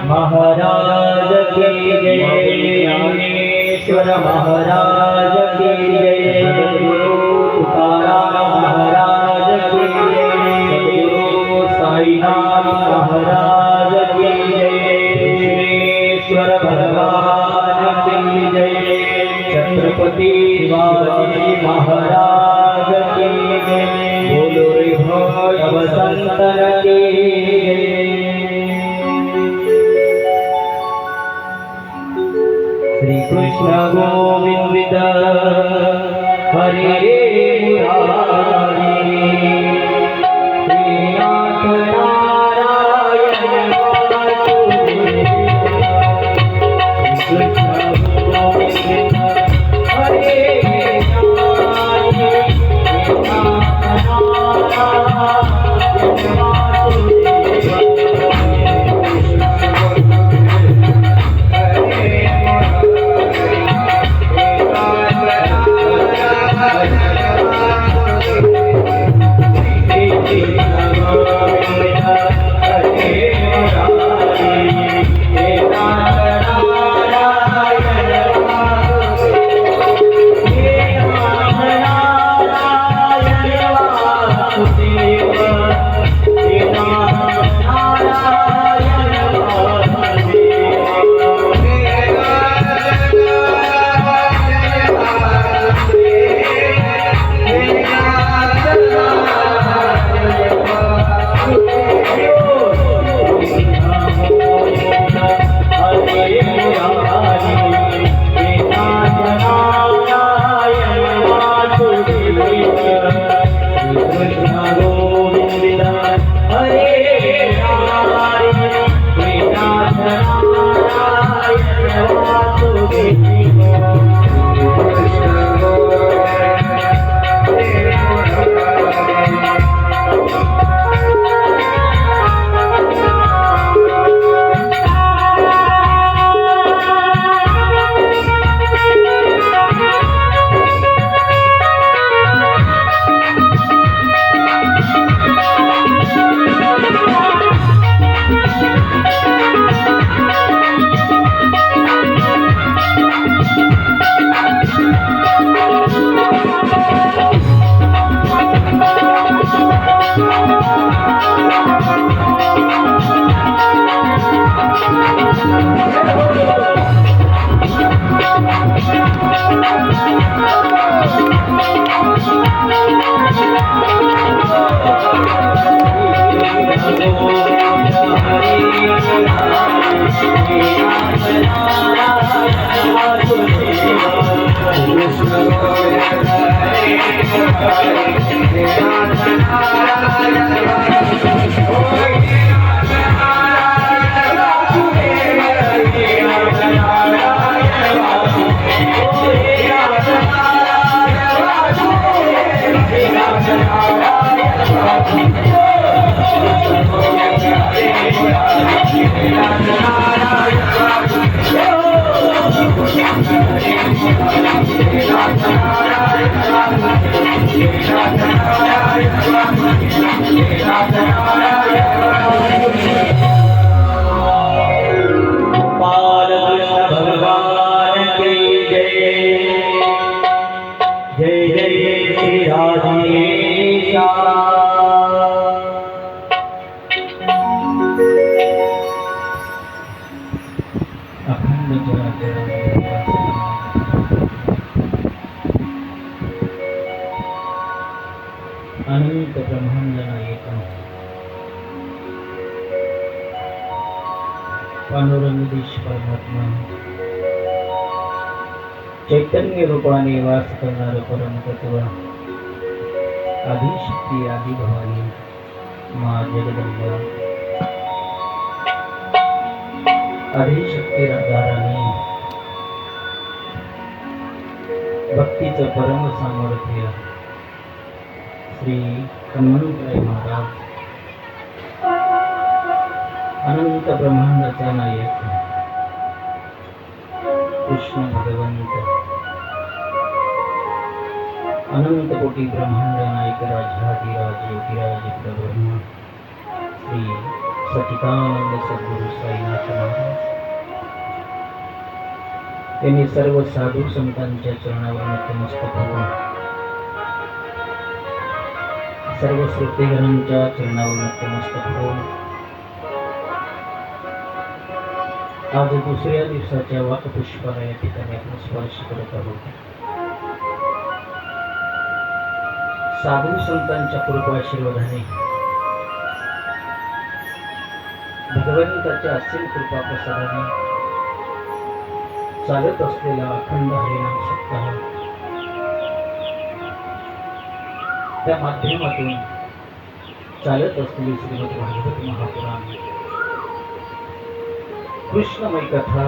महाराज की जय, ज्ञानेश्वर महाराज की जय, तुकाराम महाराज की जय, साईनाथ महाराज की जय, ईश्वर भगवान की जय, छत्रपति शिवाजी महाराज की जय, बोलो रे भाई बसंतर की श्री कृष्ण गोविंद हरे मुरारी श्रीनाथ नारायण कृष्ण गोविंद हरे मुरारी श्रीनाथ नारायण अनंत ब्रह्मांड नायक पांडुरंगेश परमात्मा चैतन्य रूपाने वास करणारं परम तत्व आदिशक्ती आदिभवानी माँ जगदंबा आदिशक्ती राधाराणी भक्तीचं परम सामर्थ्य श्री हनुमंतराय महाराज अनंत ब्रह्मांडाचा नायक कृष्ण भगवंत अनंत कोटी ब्रह्मांड नायक राजाधिराज योगीराज प्रब्रह्म श्री सच्चिदानंद सद्गुरु साईनाथ महाराज त्यांनी सर्व साधू संतांच्या चरणावर नतमस्तक होऊन सर्व श्रोतेगणांच्या चरणावर नतमस्तक होऊन आज दुसऱ्या दिवसाच्या वाकपुष्पाला या ठिकाणी आपण स्पर्श करत आहोत. साधू संतांच्या कृपाशीर्वादाने भगवंताच्या असीम कृपा प्रसादाने चालत असलेला अखंड हरिनाम सप्ताह त्या माध्यमातून चालत असलेली श्रीमद भागवत महापुराण कृष्णमय कथा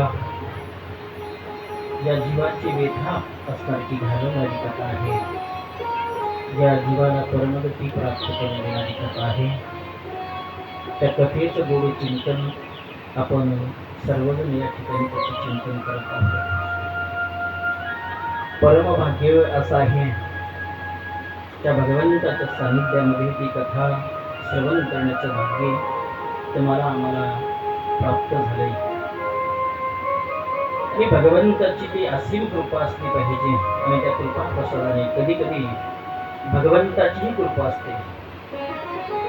या जीवाची व्यथा असणारी घालवणारी कथा आहे. या जीवाला परमगती प्राप्त करून देणारी कथा आहे. त्या कथेचं गोड चिंतन आपण सर्वजण या ठिकाणी त्याचे चिंतन करत आहोत. परमभाग्य असं आहे त्या भगवंताच्या सानिध्यामध्ये ती कथा श्रवण करण्याचं भाग्य तुम्हाला आम्हाला प्राप्त झाले. आणि भगवंताची ती असीम कृपा असली पाहिजे आणि त्या कृपा प्रसादाने कधी कधी भगवंताचीही कृपा असते,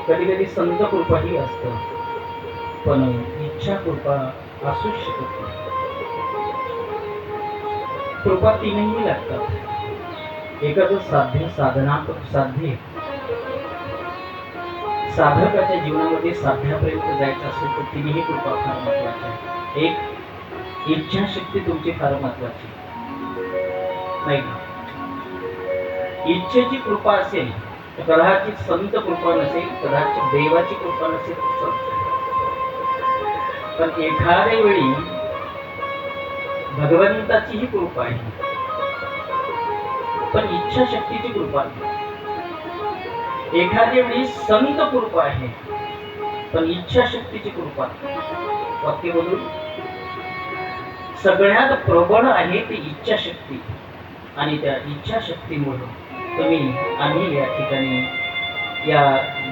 कधी कधी संत कृपाही असतं, पण इच्छा कृपा असूच शकत नाही. कृपा तीनही लागतात. एखादं साध्य साधे साधकाच्या जीवनामध्ये साध्यापर्यंत जायचं असेल तर तिन्ही कृपा फार महत्वाची आहे. एक इच्छाशक्ती तुमची फार महत्वाची नाही का? इच्छेची कृपा असेल तर कदाचित संत कृपा नसेल, कदाचित देवाची कृपा नसेल, पण एखाद्या वेळी भगवंताचीही कृपा आहे, पण इच्छाशक्तीची कृपा नाही. एखाद्या वेळी संत कृपा आहे, पण इच्छाशक्तीची कृपा नाही. वाक्य बोलून सगळ्यात प्रबळ आहे ती इच्छाशक्ती, आणि त्या इच्छाशक्तीमुळे आम्ही या ठिकाणी या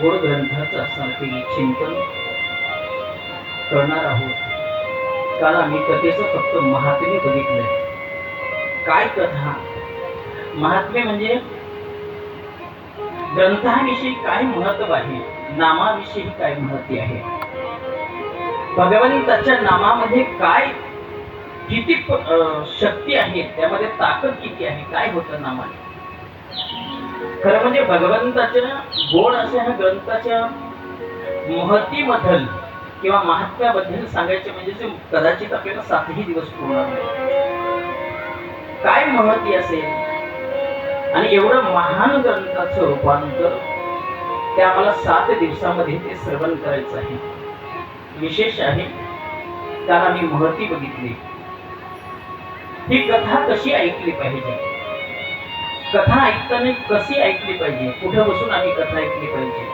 गोड ग्रंथाचं असणारे चिंतन करणार आहोत. कारण आम्ही कथेचं फक्त महात्म्य बघितलंय. काय कथा महात्म्य म्हणजे ग्रंथाविषयी काय महत्व आहे, नामाविषयी काय महत्व आहे, भगवंताच्या नामामध्ये काय किती शक्ती आहे, त्यामध्ये ताकद किती आहे, काय होतं नामाने. खरं म्हणजे भगवंताच्या गोड अशा ह्या ग्रंथाच्या महतीबद्दल किंवा महात्म्याबद्दल सांगायचे म्हणजे कदाचित आपल्याला 7ही दिवस पूर्ण काय महती असेल. आणि एवढं महान ग्रंथाचं रूपांतर ते आम्हाला 7 दिवसामध्ये ते श्रवण करायचं आहे. विशेष आहे त्याला आम्ही महती बघितली. ही कथा कशी ऐकली पाहिजे, कथा ऐकताना कशी ऐकली पाहिजे, कुठं बसून आम्ही कथा ऐकली पाहिजे.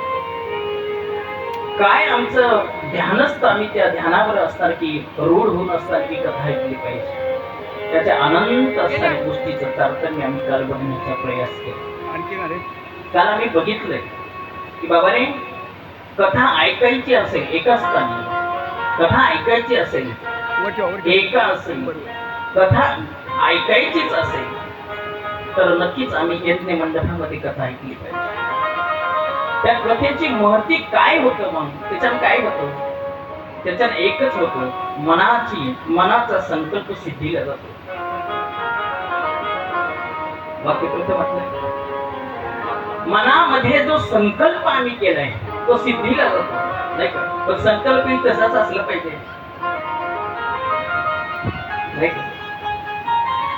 काय आमचं ध्यानस्थ, आम्ही त्या ध्यानावर असणार की रूढ होऊन असणार की कथा ऐकली पाहिजे. त्याच्या अनंत असणाऱ्या गोष्टीचं तारतम्य आम्ही काल बघण्याचा प्रयास केला. काल आम्ही बघितलंय की बाबाने कथा ऐकायची असेल एका स्थानी, कथा ऐकायची असेल एका असेल, कथा ऐकायचीच असेल तर नक्कीच आम्ही यज्ञ मंडपामध्ये कथा ऐकली पाहिजे. त्या कथेची महती काय होतं, मग त्याच्यात काय होतं? त्याच्यात एकच होतं, मनाचा संकल्प सिद्धीला जातो. वाक्य प्रथम म्हटलं, मनामध्ये जो संकल्प आम्ही केलाय तो सिद्धीला जातो, नाही का? पण संकल्पही तसाच असला पाहिजे, नाही का?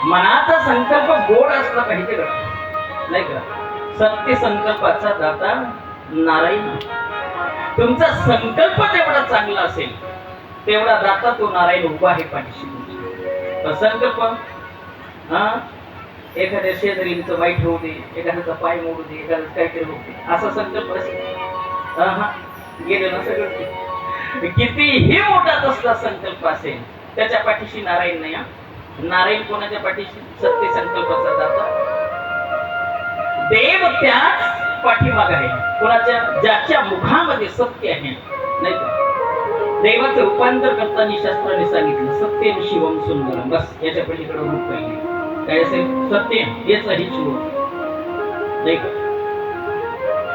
मनाचा संकल्प गोड असला पाहिजे का, नाही का? सत्य संकल्पाचा दाता नारायण. तुमचा संकल्प जेवढा चांगला असेल तेवढा दाता तो नारायण उभा आहे पाठीशी. संकल्प एखाद्या शेजारीचं वाईट होऊ दे, एखाद्याचा पाय मोडू दे, एखाद्याच काहीतरी होऊ दे, असा संकल्प असेल गेलं ना सगळं. कितीही मोठा तसला संकल्प असेल त्याच्या पाठीशी नारायण नाही. नारायण कोणाच्या पाठीशी? सत्य संकल्पाचा दाता. देव त्याच पाठीमाग आहे. कोणाच्या? ज्याच्या मुखामध्ये सत्य आहे, नाही का? देवाचं रूपांतर करताना शास्त्राने सांगितलं सत्यम शिवम सुंदरम. बस याच्या पलीकडे रूप पाहिजे काय असेल? सत्य हेच आहे शिव, नाही का?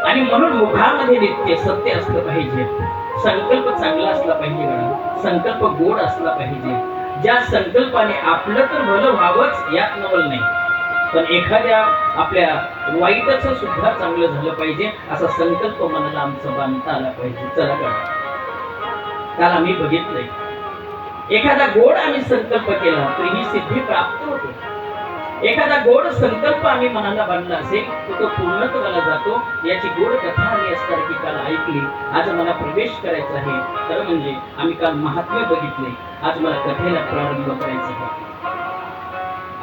आणि म्हणून मुखामध्ये नित्य सत्य असलं पाहिजे. संकल्प चांगला असला पाहिजे, संकल्प गोड असला पाहिजे. ज्या संकल्पाने आपलं तर भलं व्हावंच यात नवल नाही, पण एखाद्या आपल्या वाईटच सुद्धा चांगलं झालं पाहिजे असा संकल्प मनाला आमचं बांधता आला पाहिजे. चला का, काल आम्ही बघितलंय एखादा गोड आम्ही संकल्प केला तर ही सिद्धी प्राप्त होते. एखादा गोड संकल्प आम्ही मनाला बांधला असेल तर तो पूर्णत्वाला जातो. याची गोड कथा आम्ही असणार की काल ऐकली. आज मला प्रवेश करायचा आहे, तर म्हणजे आम्ही काल महात्म्य बघितले. आज मला कथेला प्रारंभ करायचा आहे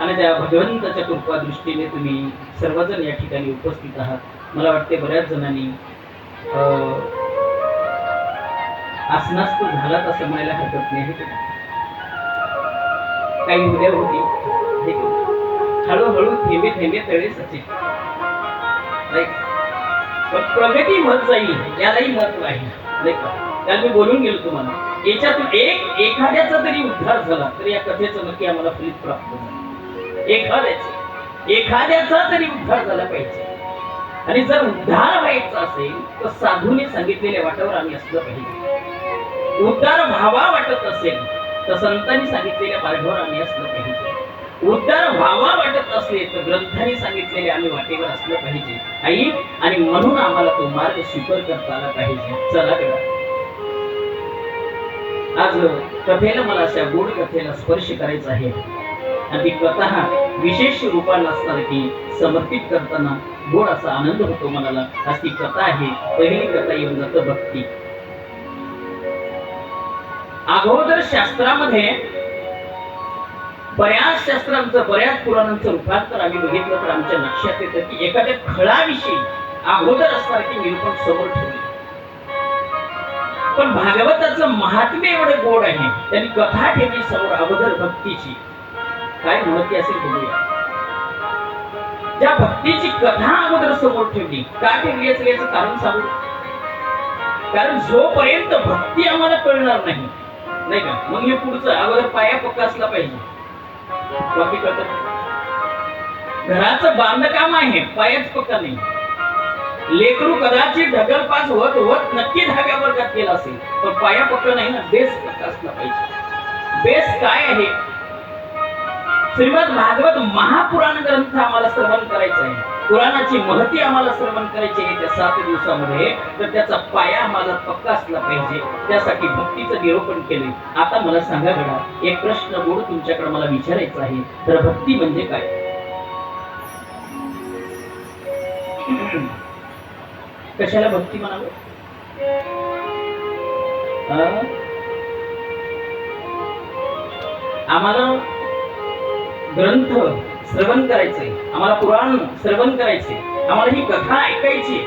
आणि त्या भगवंताच्या कृपा दृष्टीने तुम्ही सर्वजण या ठिकाणी उपस्थित आहात. मला वाटते बऱ्याच जणांनी आसनास्त झालाच असं म्हणायला हरकत नाही. काही उद्या होती, हळूहळू थेंबे थेंबे तळे सचे, पण प्रगती मत जाईल यालाही महत्व आहे, नाही का? त्याला मी बोलून गेलो तुम्हाला, याच्यातून एखाद्याचा तरी उद्धार झाला तर या कथेचं नक्की आम्हाला फलित प्राप्त झालं. एखाद्याचा तरी उद्धार झाला पाहिजे. आणि जर उद्धार व्हायचा असेल तर साधूने सांगितलेल्या वाटावर आम्ही असलं पाहिजे. उद्धार व्हावा वाटत असेल तर संतांनी सांगितलेल्या मार्गावर आम्ही असलं पाहिजे. उद्धार व्हावा वाटत असेल तर ग्रंथांनी सांगितलेले आम्ही वाटेवर असलं पाहिजे. आई, आणि म्हणून आम्हाला तो मार्ग स्वीकार करता आला पाहिजे. चला करा, आज कथेला मला अशा गोड कथेला स्पर्श करायचा आहे. आणि ती कथा विशेष रूपाला असणार की समर्पित करताना गोड असा आनंद होतो मनाला. आज ती कथा आहे, पहिली कथा येऊन जातं भक्ती. अगोदर शास्त्रामध्ये बऱ्याच शास्त्रांचं, बऱ्याच पुराणांचं रूपांतर आम्ही बघितलं तर आमच्या लक्षात येतं की एखाद्या खळाविषयी अगोदर असणार की निरूपण समोर ठेवले. पण भागवताचं महात्म्य एवढं गोड आहे, त्यांनी कथा ठेवली समोर अगोदर भक्तीची. काय महत्त्व असेल बघूया. ज्या भक्तीची कथा अगोदर समोर ठेवली, का ठेवली याचं कारण सांगू. कारण जोपर्यंत भक्ती आम्हाला कळणार नाही, नाही का, मग हे पुढचं अगोदर पाया पक्का असला पाहिजे. बाकी कळत, घराचं बांधकाम आहे, पायाच पक्का नाही. लेकरू कदाचित ढकलपास होत होत नक्की 10व्या वर्गात गेला असेल, पण पाया पक्का नाही ना, बेस पक्का असला पाहिजे. बेस काय आहे? श्रीमद भागवत महापुराण ग्रंथ आम्हाला श्रवण करायचा आहे. पुराणाची महती आम्हाला श्रवण करायची आहे त्या 7 दिवसामध्ये, तर त्याचा पाया आम्हाला पक्का असला पाहिजे. त्यासाठी भक्तीचं निरूपण केले. आता मला सांगा घडा, एक प्रश्न गोड तुमच्याकडे मला विचारायचा आहे, तर भक्ती म्हणजे काय? कशाला भक्ती म्हणावं? आम्हाला ग्रंथ श्रवण करायचंय, आम्हाला पुराण श्रवण करायचे, आम्हाला ही कथा ऐकायची.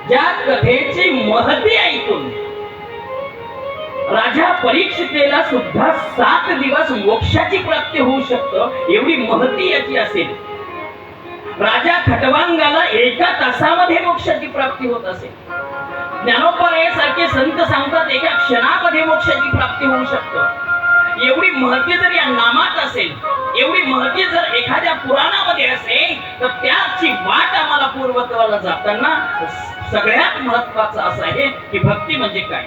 ज्या कथेची महती ऐकून राजा परीक्षितेला सुद्धा 7 दिवस मोक्षाची प्राप्ती होऊ शकतं एवढी महती याची असेल. राजा खटवांगाला 1 तासामध्ये मोक्षाची प्राप्ती होत असेल. ज्ञानोबा सारखे संत सांगतात 1 क्षणामध्ये मोक्षाची प्राप्ती होऊ शकतं. एवढी महती जर या नामात असेल, एवढी महती जर एखाद्या पुराणामध्ये असेल, तर त्याची वाट आम्हाला पूर्वत्वाला जाताना सगळ्यात महत्वाचं असं आहे की भक्ती म्हणजे काय.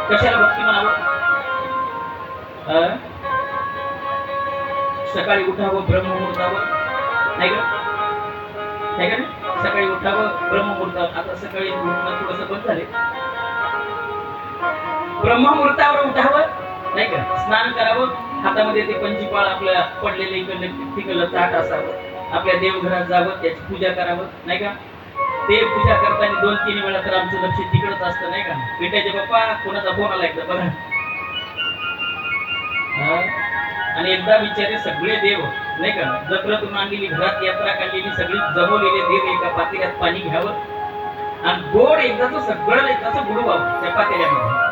कशाला भक्ती म्हणावं? सकाळी उठावं ब्रह्ममुहूर्तावर, नाही का? नाही का? सकाळी उठावं ब्रह्ममुहूर्तावर. आता सकाळी उठणं थोडंसं बंद झाले. ब्रह्ममुहूर्तावर उठावं, नाही का? स्नान करावं, हातामध्ये ते पंचपाळ आपल्या पडलेले इकडलं तिकडलं ताट असावं, आपल्या देवघरात जावं, त्याची पूजा करावं, नाही का? ते पूजा करताना 2-3 वेळा तर आमचं लक्ष तिकडच असतं, नाही का? बेट्याचे बाप्पा कोणाचा फोन आला एकदा बघा. आणि एकदा विचारे सगळे देव, नाही का, जत्रेतून आणलेली घरात यात्रा काढलेली सगळी जमवलेले देव एका पातेल्यात पाणी घ्यावं आणि गोड एकदाच सगळं एकदाच बुडवावं त्या पातेल्यामध्ये.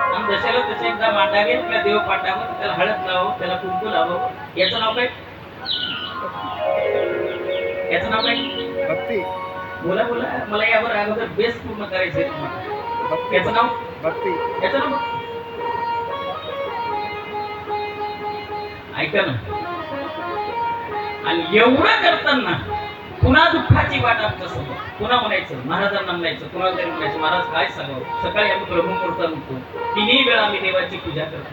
आणि जशाला तसे एकदा मांडावे, आपल्या देव पाठावं, त्याला हळद लावावं, त्याला कुंकू लावावं. याचं नाव काय? याचं नाव काय? भक्ती. बोला बोला, मला यावर अगोदर बेस पूर्ण करायचंय तुम्हाला. याचं नाव भक्ती. याचं नाव ऐका ना. आणि एवढं करताना पुन्हा दुःखाची वाट आमच्या समोर. पुन्हा म्हणायचं, महाराजांना म्हणायचं, कुणाला तरी म्हणायचं, महाराज काय सांगावं, सकाळी आम्ही ब्रह्ममुहूर्तात उठतो, 3 वेळा आम्ही देवाची पूजा करतो,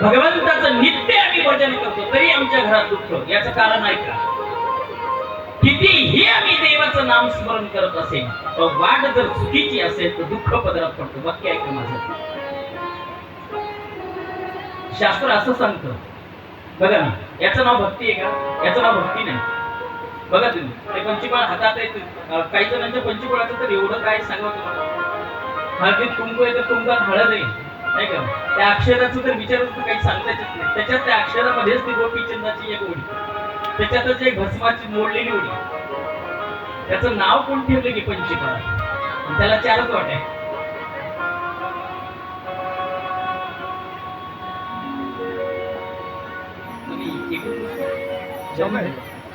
भगवंताचं नित्य आम्ही भजन करतो, तरी आमच्या घरात दुःख. याचं कारण ऐका. कितीही आम्ही देवाचं नाम स्मरण करत असेल, तर वाट जर चुकीची असेल तर दुःख पदरात पडतं. वाक्य ऐका माझं. शास्त्र असं सांगतं बघा ना. याचं नाव भक्ती आहे का? याचं नाव भक्ती नाही. बघा तुम्ही ते पंचपाळ हातात येते. काही जणांच्या पंचपाळाचं तर एवढं काय सांगावं तुम्हाला. हळदीत कुंकू आहे तर कुंकात हळद आहे, नाही का? त्या अक्षराचं तर विचारच तर काही सांगता येत नाही. त्याच्यात त्या अक्षरामध्येच ती गोपीचंदाची एक ओढी, त्याच्यातच एक भस्माची मोडलेली ओढी. त्याचं नाव कोण ठेवलं की पंचपाळ? त्याला 4च वाट आहे.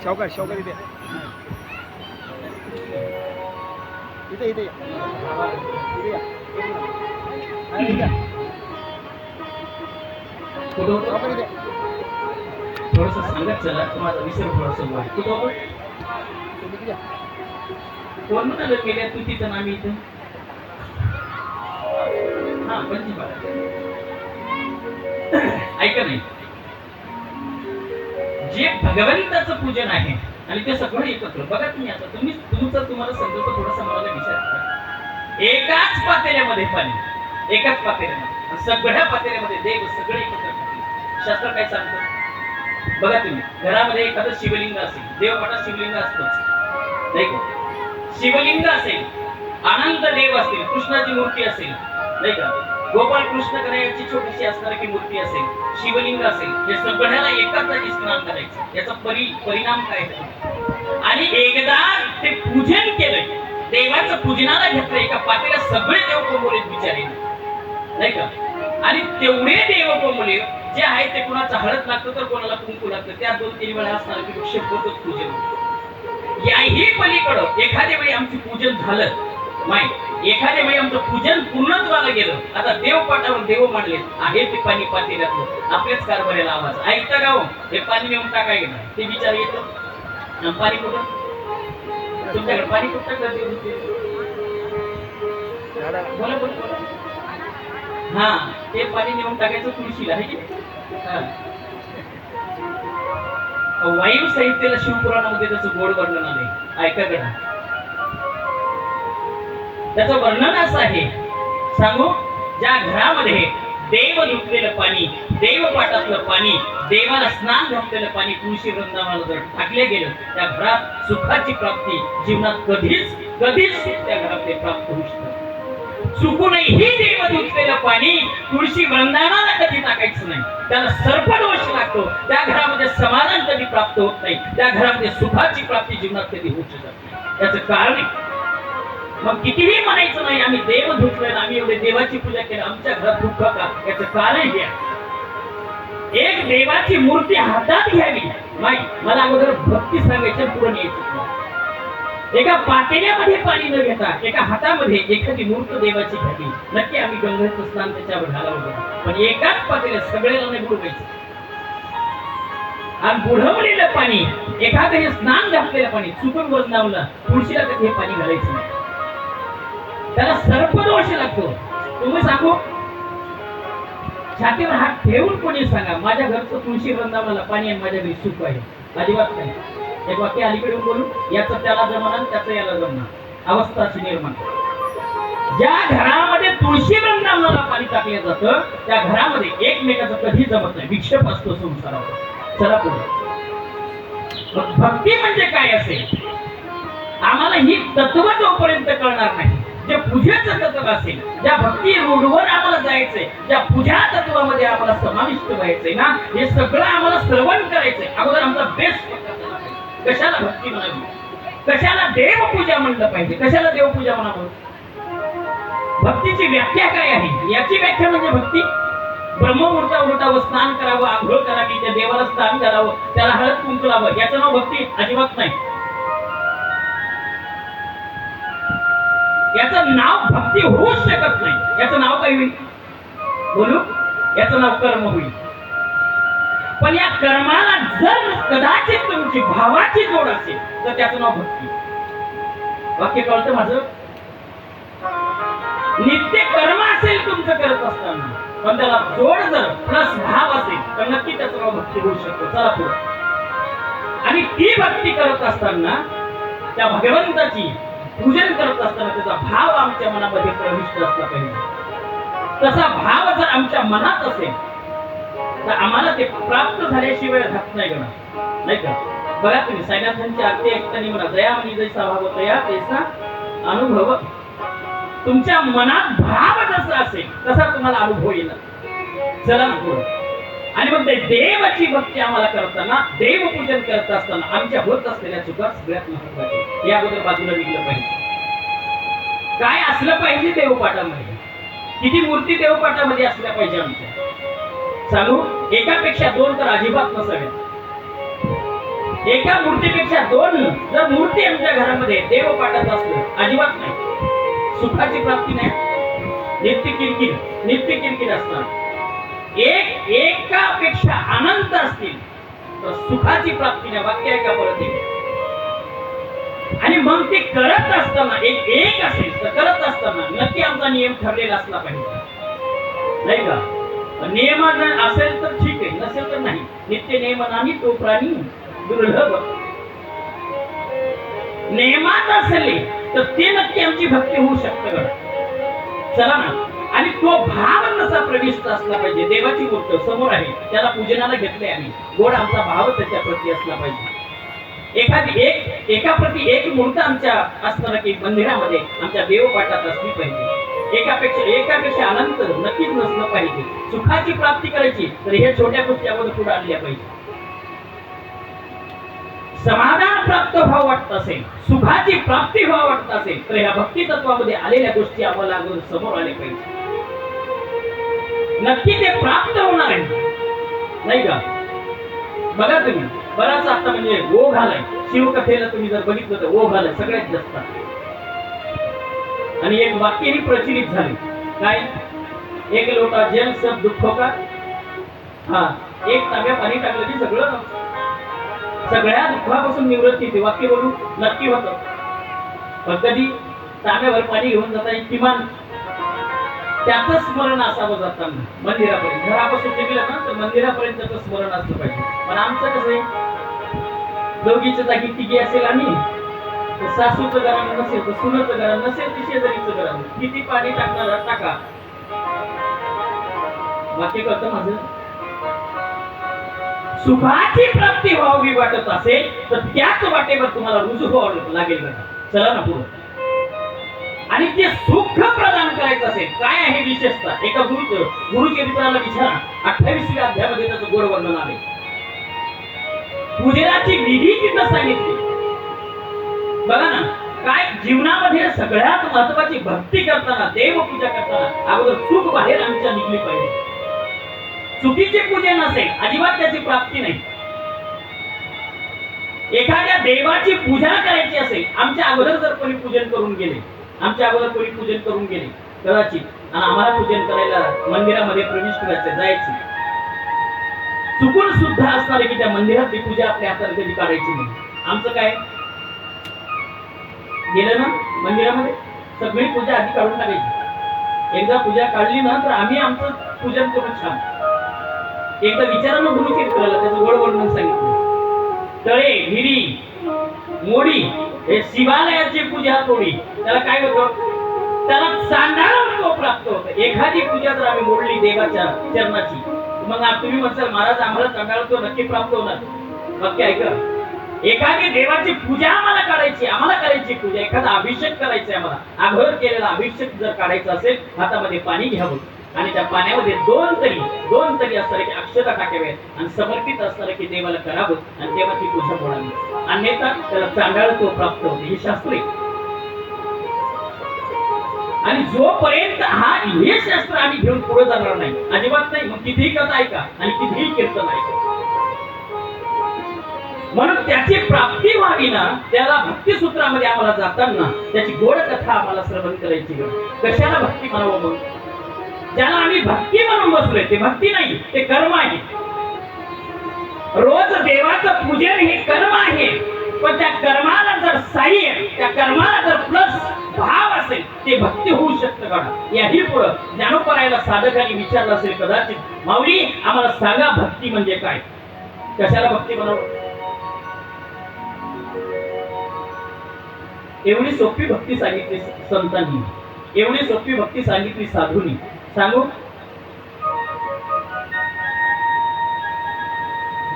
शावकार शावकार इथे इथे इथे थोडस सांगत चला, तुम्हाला विसर थोडस कोण म्हणाल गेल्या तू तिथं ना मी इथं. हा पंचपाळ ऐका नाही. जे भगवंताचं पूजन आहे आणि ते सगळं एकत्र. बघा तुम्ही आता तुम्हाला समजतो थोडंसं मला विचार. एकाच पातेल्यामध्ये पाणी, एकाच पातेल्यामध्ये, सगळ्या पातेल्यामध्ये देव सगळे एकत्र. शास्त्र काय सांगतं बघा तुम्ही. घरामध्ये एखादं शिवलिंग असेल, देवपाठात शिवलिंग असतंच, नाही का? शिवलिंग असेल, आनंद देव असतील, कृष्णाची मूर्ती असेल, नाही का, गोपाल कृष्ण गणेशाची छोटीशी असणारी मूर्ती असेल, शिवलिंग असेल, हे सगळ्याला एकाच जागी स्नान करायचं. याचा परिणाम काय? आणि एकदा ते पूजन केलंय, देवाचं पूजनाला घेतलं, एका पातेला सगळे देव कोंबोलेत बिचारे, नाही का? आणि तेवढे देव कोंबोले जे आहे ते कोणाचं हळद लागतं तर कोणाला कुंकू लागतं, त्या 2-3 वेळा असणार की शब्दच पूजन. याही पलीकडं एखाद्या वेळी आमचं पूजन झालं माहिती, एखाद्या वेळी आमचं पूजन पूर्णच व्हायला गेलं, आता देवपाठावर देव मांडले आहे, ते पाणी पातेल्यातलं आपल्याच कारभारीला आवाज ऐकता का हो? हे पाणी नेऊन टाकाय गेलं, ते विचार येतो. पाणी कुठं तुमच्याकडे? पाणी कुठं करते? बोला बोला. हा, ते पाणी नेऊन टाकायचं तुळशीला, आहे की वायू साहित्याला शिवपुराणामध्ये त्याचं गोड वर्णन आहे. ऐका गडा, त्याचं वर्णन असं आहे, सांगू. ज्या घरामध्ये देव धुतलेलं पाणी, देवपाठातलं पाणी, देवाला स्नान घातलेलं पाणी तुळशी वृंदावनाला जर टाकले गेलं, त्या घरात सुखाची प्राप्ती जीवनात कधीच कधीच त्या घरात ते प्राप्त होऊ शकत. चुकूनही देव धुतलेलं पाणी तुळशी वृंदावनाला कधी टाकायचं नाही, त्याला सर्पदोष लागतो. त्या घरामध्ये समाधान कधी प्राप्त होत नाही, त्या घरामध्ये सुखाची प्राप्ती जीवनात कधी होऊ शकत नाही. त्याचं कारण मग कितीही म्हणायचं नाही आम्ही देव धुतलोय, आम्ही एवढे देवाची पूजा केली, आमच्या घरात दुःख का, याचं कारण हे आहे. एक देवाची मूर्ती हातात घ्यावी, मला अगोदर भक्ती सांगायची पुरण यायची. एका पातेल्यामध्ये पाणी न घेता एका हातामध्ये एखादी मूर्त देवाची घ्यावी. नक्की आम्ही गंगेचं स्नान त्याच्यावर घालावं, पण एकाच पातेल्यात सगळ्याला नाही बुडवायचं. आणि बुडवलेलं पाणी, एखादं स्नान घातलेलं पाणी चुकून वजनावलं, तुळशीला कधी हे पाणी घालायचं नाही, त्याला सर्पदोष लागतो. तुम्ही सांगू, छातीवर हात ठेवून कोणी सांगा माझ्या घरचं तुळशी वृंदावनाला पाणी आणि माझ्या घरी सुख आहे, अजिबात नाही. एक वाक्य अलीकडे बोलू, याचं त्याला जमणार, त्याचं याला जमणार, अवस्था अशी निर्माण. ज्या घरामध्ये तुळशी वृंदावनाला पाणी टाकलं जातं त्या घरामध्ये एकमेकाचं कधी जमत नाही, विक्षेप असतो संसारावर. चला पुढे. भक्ती म्हणजे काय असेल, आम्हाला ही तत्व जोपर्यंत कळणार नाही, जे पूजेचं तत्व असेल, ज्या भक्ती रूढवर आम्हाला जायचंय, ज्या पूजा तत्वामध्ये आम्हाला समाविष्ट व्हायचंय ना, हे सगळं आम्हाला श्रवण करायचंय. अगोदर आमचा बेस कशाला भक्ती म्हणावी, कशाला देवपूजा म्हणलं पाहिजे, कशाला देवपूजा म्हणावं. भक्तीची व्याख्या काय आहे, याची व्याख्या म्हणजे भक्ती ब्रह्ममुहूर्तावर उठावं, स्नान करावं, आंघोळ करावी, त्या देवाला स्नान करावं, त्याला हळद कुंकू लावावं, याचं नाव भक्ती अजिबात नाही. याचं नाव भक्ती होऊच शकत नाही. याचं नाव काय होईल बोलू, याचं नाव कर्म होईल. पण या कर्माला जर कदाचित तुमची भावाची जोड असेल तर त्याचं नाव भक्ती. वाक्य कळतं माझं. नित्य कर्म असेल तुमचं करत असताना, पण त्याला जोड जर प्लस भाव असेल तर नक्की त्याचं नाव भक्ती होऊ शकतो. चला पुढे. आणि ती भक्ती करत असताना, त्या भगवंताची पूजन करत असताना त्याचा भाव आमच्या मनामध्ये प्रविष्ट असला पाहिजे. तसा भाव जर आमच्या मनात असेल तर आम्हाला ते प्राप्त झाल्याशिवाय राहत नाही गणा, नाही का. बघा तुम्ही साईनाथांची आरती ऐकताना म्हणा, दयामनी जैसा भाव तया तैसा अनुभव. तुमच्या मनात भाव जसा असेल तसा तुम्हाला अनुभव येणार. चला ना पुढे. आणि मग ते देवाची भक्ती आम्हाला करताना, देवपूजन करत असताना आमच्या होत असलेल्या चुका सगळ्यात महत्वाच्या या अगोदर बाजूला निघलं पाहिजे. काय असलं पाहिजे देवपाठामध्ये, किती मूर्ती देवपाठामध्ये असल्या पाहिजे आमच्या. सांगू, एकापेक्षा दोन तर अजिबात नसाव्या. एका मूर्तीपेक्षा दोन जर मूर्ती आमच्या घरामध्ये देवपाठात असलं अजिबात नाही, सुखाची प्राप्ती नाही. नित्य किरकिर असणार. एकापेक्षा अनंत असतील तर सुखाची प्राप्ती नाही. वाक्य आहे का परत एक. आणि मग ते करत असताना एक असेल तर करत असताना नक्की आमचा नियम ठरलेला असला पाहिजे, नाही का. नियम जर असेल तर ठीक आहे, नसेल तर नाही. नित्य नियम नाही तो प्राणी दुर्लभ. नियमात असले तर ते नक्की आमची भक्ती होऊ शकते. चला ना. आणि तो भाव कसा प्रविष्ट असला पाहिजे. देवाची मूर्त समोर आहे, त्याला पूजनाला घेतले आम्ही, गोड आमचा भाव त्याच्या प्रती असला पाहिजे. एका प्रती एक मूर्त आमच्या असताना की मंदिरामध्ये आमच्या देवपाठात असली पाहिजे. एकापेक्षा अनंत नक्कीच नसलं पाहिजे. सुखाची प्राप्ती करायची तर ह्या छोट्या गोष्टी अगोदर पुढे आणल्या पाहिजे. समाधान प्राप्त व्हावं वाटत असेल, सुखाची प्राप्ती व्हावं वाटत असेल तर ह्या भक्ती तत्वामध्ये आलेल्या गोष्टी आम्हाला अगोदर समोर आल्या पाहिजे. नक्की ते प्राप्त होणार आहे, नाही का. बघा तुम्ही, बराच आता म्हणजे ओघ आलाय शिवकथेला. तुम्ही जर बघितलं तर ओघ आलाय सगळ्यात जास्त. आणि एक वाक्यही प्रचलित झाले, काय, एक लोटा जल सब दुःखो का. हा, एक तांब्या पाणी टाकलं की सगळ्या दुःखापासून निवृत्ती होते. वाक्य बोलू नक्की होतं. पण कधी तांब्यावर पाणी घेऊन जाता किमान त्याचं स्मरण असावं जाताना मंदिरापर्यंत. घरापासून निघलं ना तर मंदिरापर्यंत त्याचं स्मरण असलं पाहिजे. पण आमचं कसं आहे, दोघीच्या जागी तिघी असेल आम्ही, सासूचं घराण नसेल तर सुनाचं घराण नसेल तर शेजारीचं घराण, किती पाणी टाकणार टाका. वाक्य करतं माझं. सुखाची प्राप्ती व्हावी वाटत असेल तर त्याच वाटेवर तुम्हाला रुजू व्हावं लागेल. चला ना पुढे. आणि ते सुख प्रदान करायचं असेल, काय आहे विशेषता. एका गुरुचरित्राला विचारा, 28व्या अध्यायामध्ये त्याचं गोड वर्णन आहे. पूजनाची विधी तिथं सांगितली. बघा ना, काय जीवनामध्ये सगळ्यात महत्वाची भक्ती करताना, देवपूजा करताना अगोदर चूक बाहेर आमच्या निघली पाहिजे. चुकीचे पूजन असेल अजिबात त्याची प्राप्ती नाही. एखाद्या देवाची पूजा करायची असेल, आमच्या अगोदर जर कोणी पूजन करून गेले, कदाचित, आणि आम्हाला पूजन करायला मंदिरामध्ये प्रवेश करायचं, जायची, चुकून सुद्धा असणार की त्या मंदिरातली पूजा आपल्या हातात कधी काढायची नाही. आमचं काय, गेलं ना मंदिरामध्ये सगळी पूजा आधी काढून टाकायची. एकदा पूजा काढली ना तर आम्ही आमचं पूजन करून छान. एकदा विचारानं गुरुची करायला त्याचं गोड वर्णन सांगितलं. तळे, विहिरी, मोडी हे शिवालयाची पूजा तोडी, त्याला काय होतं, त्याला चांडाळ प्राप्त होतं. एखादी पूजा जर आम्ही मोडली देवाच्या चरणाची, मग तुम्ही म्हणसाल महाराज आम्हाला चांडाळ तो नक्की प्राप्त होणार. नक्की ऐका, एखादी देवाची पूजा आम्हाला करायची पूजा, एखादा अभिषेक करायचा आम्हाला, अगोदर केलेला अभिषेक जर काढायचा असेल, हातामध्ये पाणी घ्यावं आणि त्या पाण्यामध्ये दोन तरी असणारे की अक्षता टाकाव्यात आणि समर्पित असणारे की देवाला करावं आणि तेव्हा ती पूजा बोलावी. अन्यथा त्याला चांडाळ तो प्राप्त होते. हे शास्त्र आहे. आणि जोपर्यंत हे शास्त्र आम्ही घेऊन पुढे जाणार नाही, अजिबात नाही, मग कितीही कथा ऐका आणि कितीही कीर्तन ऐका. म्हणून त्याची प्राप्ती व्हावी ना, त्याला भक्ती सूत्रामध्ये आम्हाला जाताना त्याची गोड कथा आम्हाला श्रवण करायची. कशाला भक्ती म्हणावं? मग ज्याला आम्ही भक्ती म्हणून बसलोय ते भक्ती नाही, ते कर्म आहे. रोज देवाचं पूजन हे कर्म आहे, पण त्या कर्माला जर साह्य, त्या कर्माला जर प्लस भाव असेल, ते भक्ती होऊ शकतं का? याही पुढं ज्ञानोपरायला साधकांनी विचारलं असेल कदाचित, माऊली आम्हाला सांगा भक्ती म्हणजे काय, कशाला भक्ती म्हणावं? एवढी सोपी भक्ती सांगितली संतांनी, एवढी सोपी भक्ती सांगितली साधूंनी. सांगू,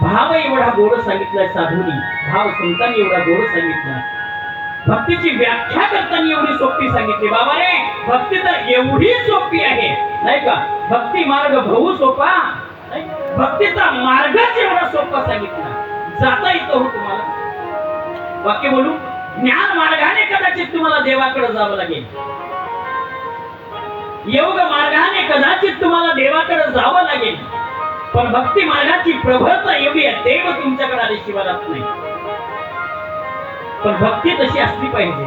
भाव एवढा गोड सांगितलाय साधूंनी, भाव संतांनी एवढा गोड सांगितला. भक्तीची व्याख्या करताना एवढी सोपी सांगितली. बाबा रे, भक्ती तर एवढी सोपी आहे नाही का, भक्ती मार्ग बहु सोपा, भक्तीचा मार्गच एवढा सोपा सांगितला. जाता येतो हो तुम्हाला. वाक्य बोलू, ज्ञान मार्गाने कदाचित तुम्हाला देवाकडे जावं लागेल, योग मार्गाने कदाचित तुम्हाला देवाकडे जावं लागेल, पण भक्ती मार्गाची प्रभुता एवढी आहे, देव तुमच्याकडे आल्याशिवाय राहत नाही. पण भक्ती तशी असली पाहिजे.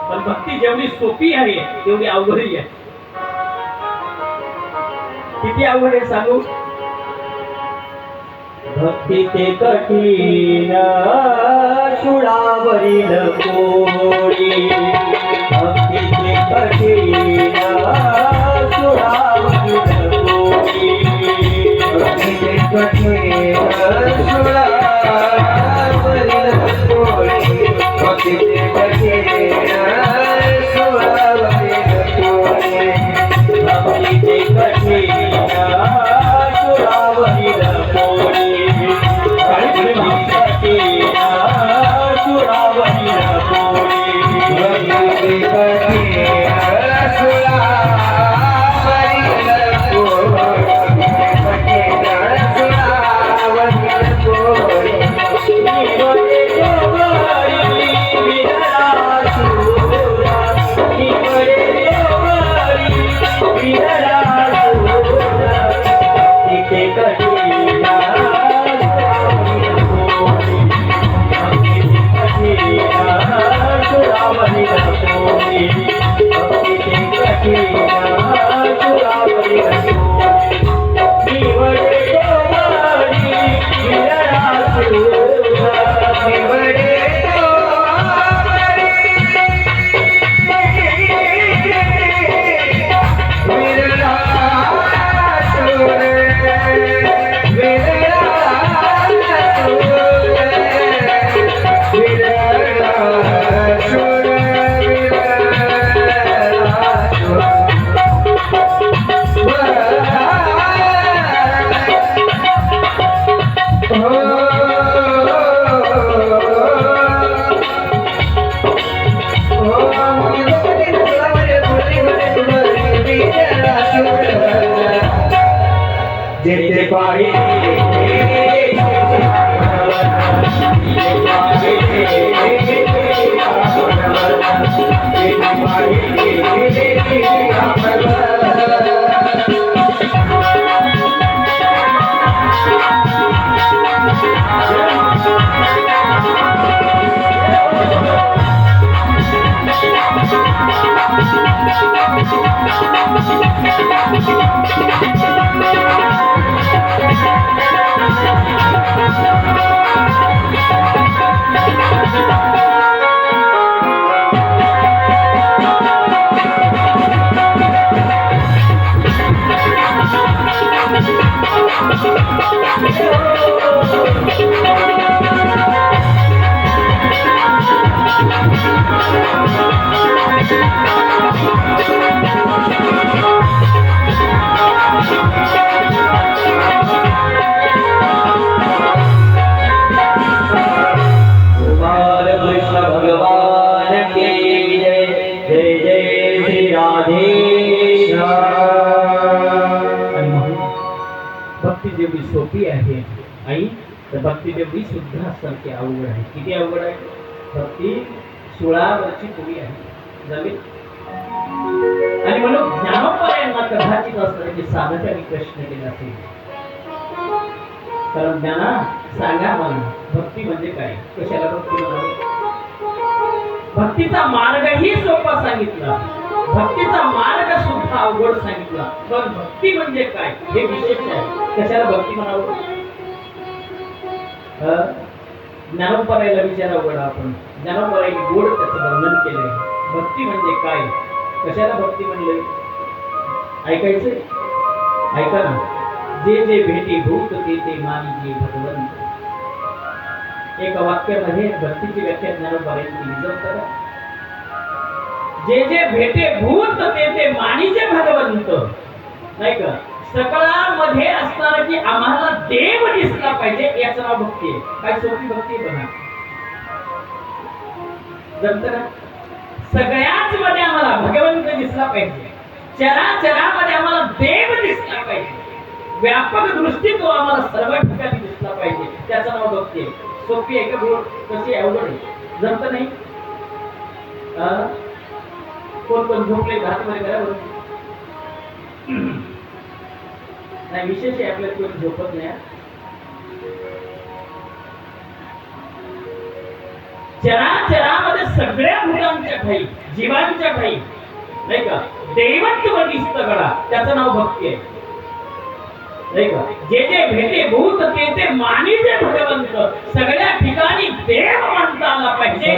पण भक्ती जेवढी सोपी आहे तेवढी अवघडही आहे. किती अवघड आहे सांगू? भक्ती ते कठीण शूळावरील कोडी, भक्ती ते कठीण शूळावरील कोडी, भक्ती ते कठीण शूळावरील कोडी, भक्ती ते कठीण शूळावरील कोडी, भक्ती ते कठीण शूळावरील कोडी. जेते पाही कृष्ण भगवान की जय जय जय श्री राधेश्याम. आणि म्हणून भक्ती जेवढी सोपी आहे आई, तर भक्ती जेवढी सुद्धा सारखी अवघड आहे. किती अवघड आहे? भक्ती 16 वर्षी पुरी आहे जमीन. आणि म्हणून ज्ञानोपायांना कदाचित असतं की साधकांनी प्रश्न केला असेल, कारण ज्ञाना सांगा मला भक्ती म्हणजे काय, कशाला भक्ती म्हणावी. भक्तीचा मार्गही सोपा सांगितला, भक्तीचा मार्ग सुद्धा अवघड सांगितला, पण भक्ती म्हणजे काय हे विशेष आहे. कशाला भक्ती म्हणावं? ज्ञानोपायाला विचारा अवघड. आपण ज्ञानोपायाने गोड त्याचं वर्णन केलंय. भक्ती म्हणजे काय, कशाला भक्ती म्हणलंय ऐकायचंय? ऐका ना. जे जे भेटी भूत ते ते मानिजे भगवंत. एका वाक्यामध्ये भक्तीची व्याख्या ज्ञानोपायांनी केली. जर जे जे भेटे भूत ते ते मानिजे भगवंत, नाही का? सकळामध्ये असणार की आम्हाला देव दिसला पाहिजे, याचं नाव भक्ती आहे. काय सोपी भक्ती बघा. जमतं ना? सगळ्याच मध्ये आम्हाला भगवंत दिसला पाहिजे, चराचरामध्ये आम्हाला देव दिसला पाहिजे, व्यापक दृष्टी तो आम्हाला सर्व ठिकाणी दिसला पाहिजे, त्याचं नाव भक्ती आहे. सोपी आहे का गोड? कशी अवघड आहे? जमत नाही? कोण कोण झोपले हातमध्ये करा बरं. नाही, विशेष आहे आपल्याला कोणी झोपत नाही. चराचरामध्ये सगळ्या भूतांच्या ठाई, जीवांच्या ठाई, नाही का, देवत्व दिसतं गडा, त्याचं नाव भक्ती आहे. नाही का? जे जे भेटे भूत ते ते मानिजे भगवंत. सगळ्या ठिकाणी देव मानता आला पाहिजे.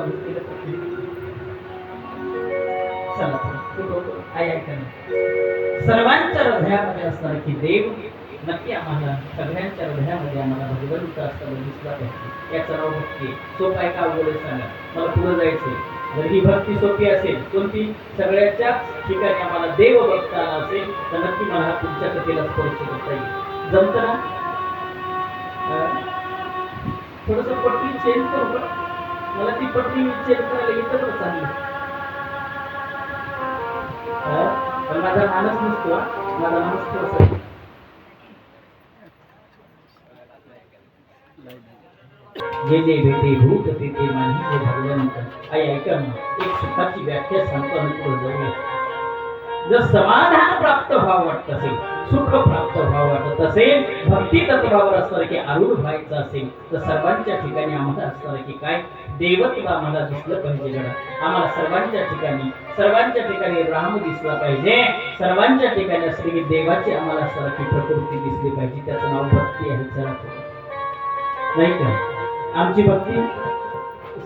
माणूस केलं चला ऐका सर्वांच्या हृदयामध्ये असणार की देव नक्की आम्हाला सगळ्यांच्या हृदयामध्ये आम्हाला भगवंत असताना दिसला पाहिजे. याचं नाव भक्ती. सोपं आहे का अवघड आहे सांगा? मला पुढे जायचंय. जर ही भक्ती सोपी असेल कोणती सगळ्याच्या ठिकाणी आम्हाला देव बघता आला असेल तर नक्की मला हा तुमच्या कथेला स्पर्श करता येईल. जमतं ना? थोडस पटरी चेंज करू का? मला ती पटरी चेंज करायला येतं बरं चांगली. पण माझा मानस नसतो. माझा मानस थोडस जे जे भेटे भूत ते माही जे भगवंत. ऐका एक सुखाची व्याख्या सांगतो आणि पुढे जाऊया. जर समाधान प्राप्त व्हावं वाटत असेल सुख प्राप्त व्हावं वाटत असेल भक्ती तत्वावर असणार की आरूढ व्हायचं असेल तर सर्वांच्या ठिकाणी आम्हाला असणार की काय देवत्व आम्हाला दिसलं पाहिजे. गडा आम्हाला सर्वांच्या ठिकाणी राम दिसला पाहिजे. सर्वांच्या ठिकाणी असले की देवाची आम्हाला असणार की प्रकृती दिसली पाहिजे. त्याचं नाव भक्ती आहे. चला नाही का? आमची भक्ती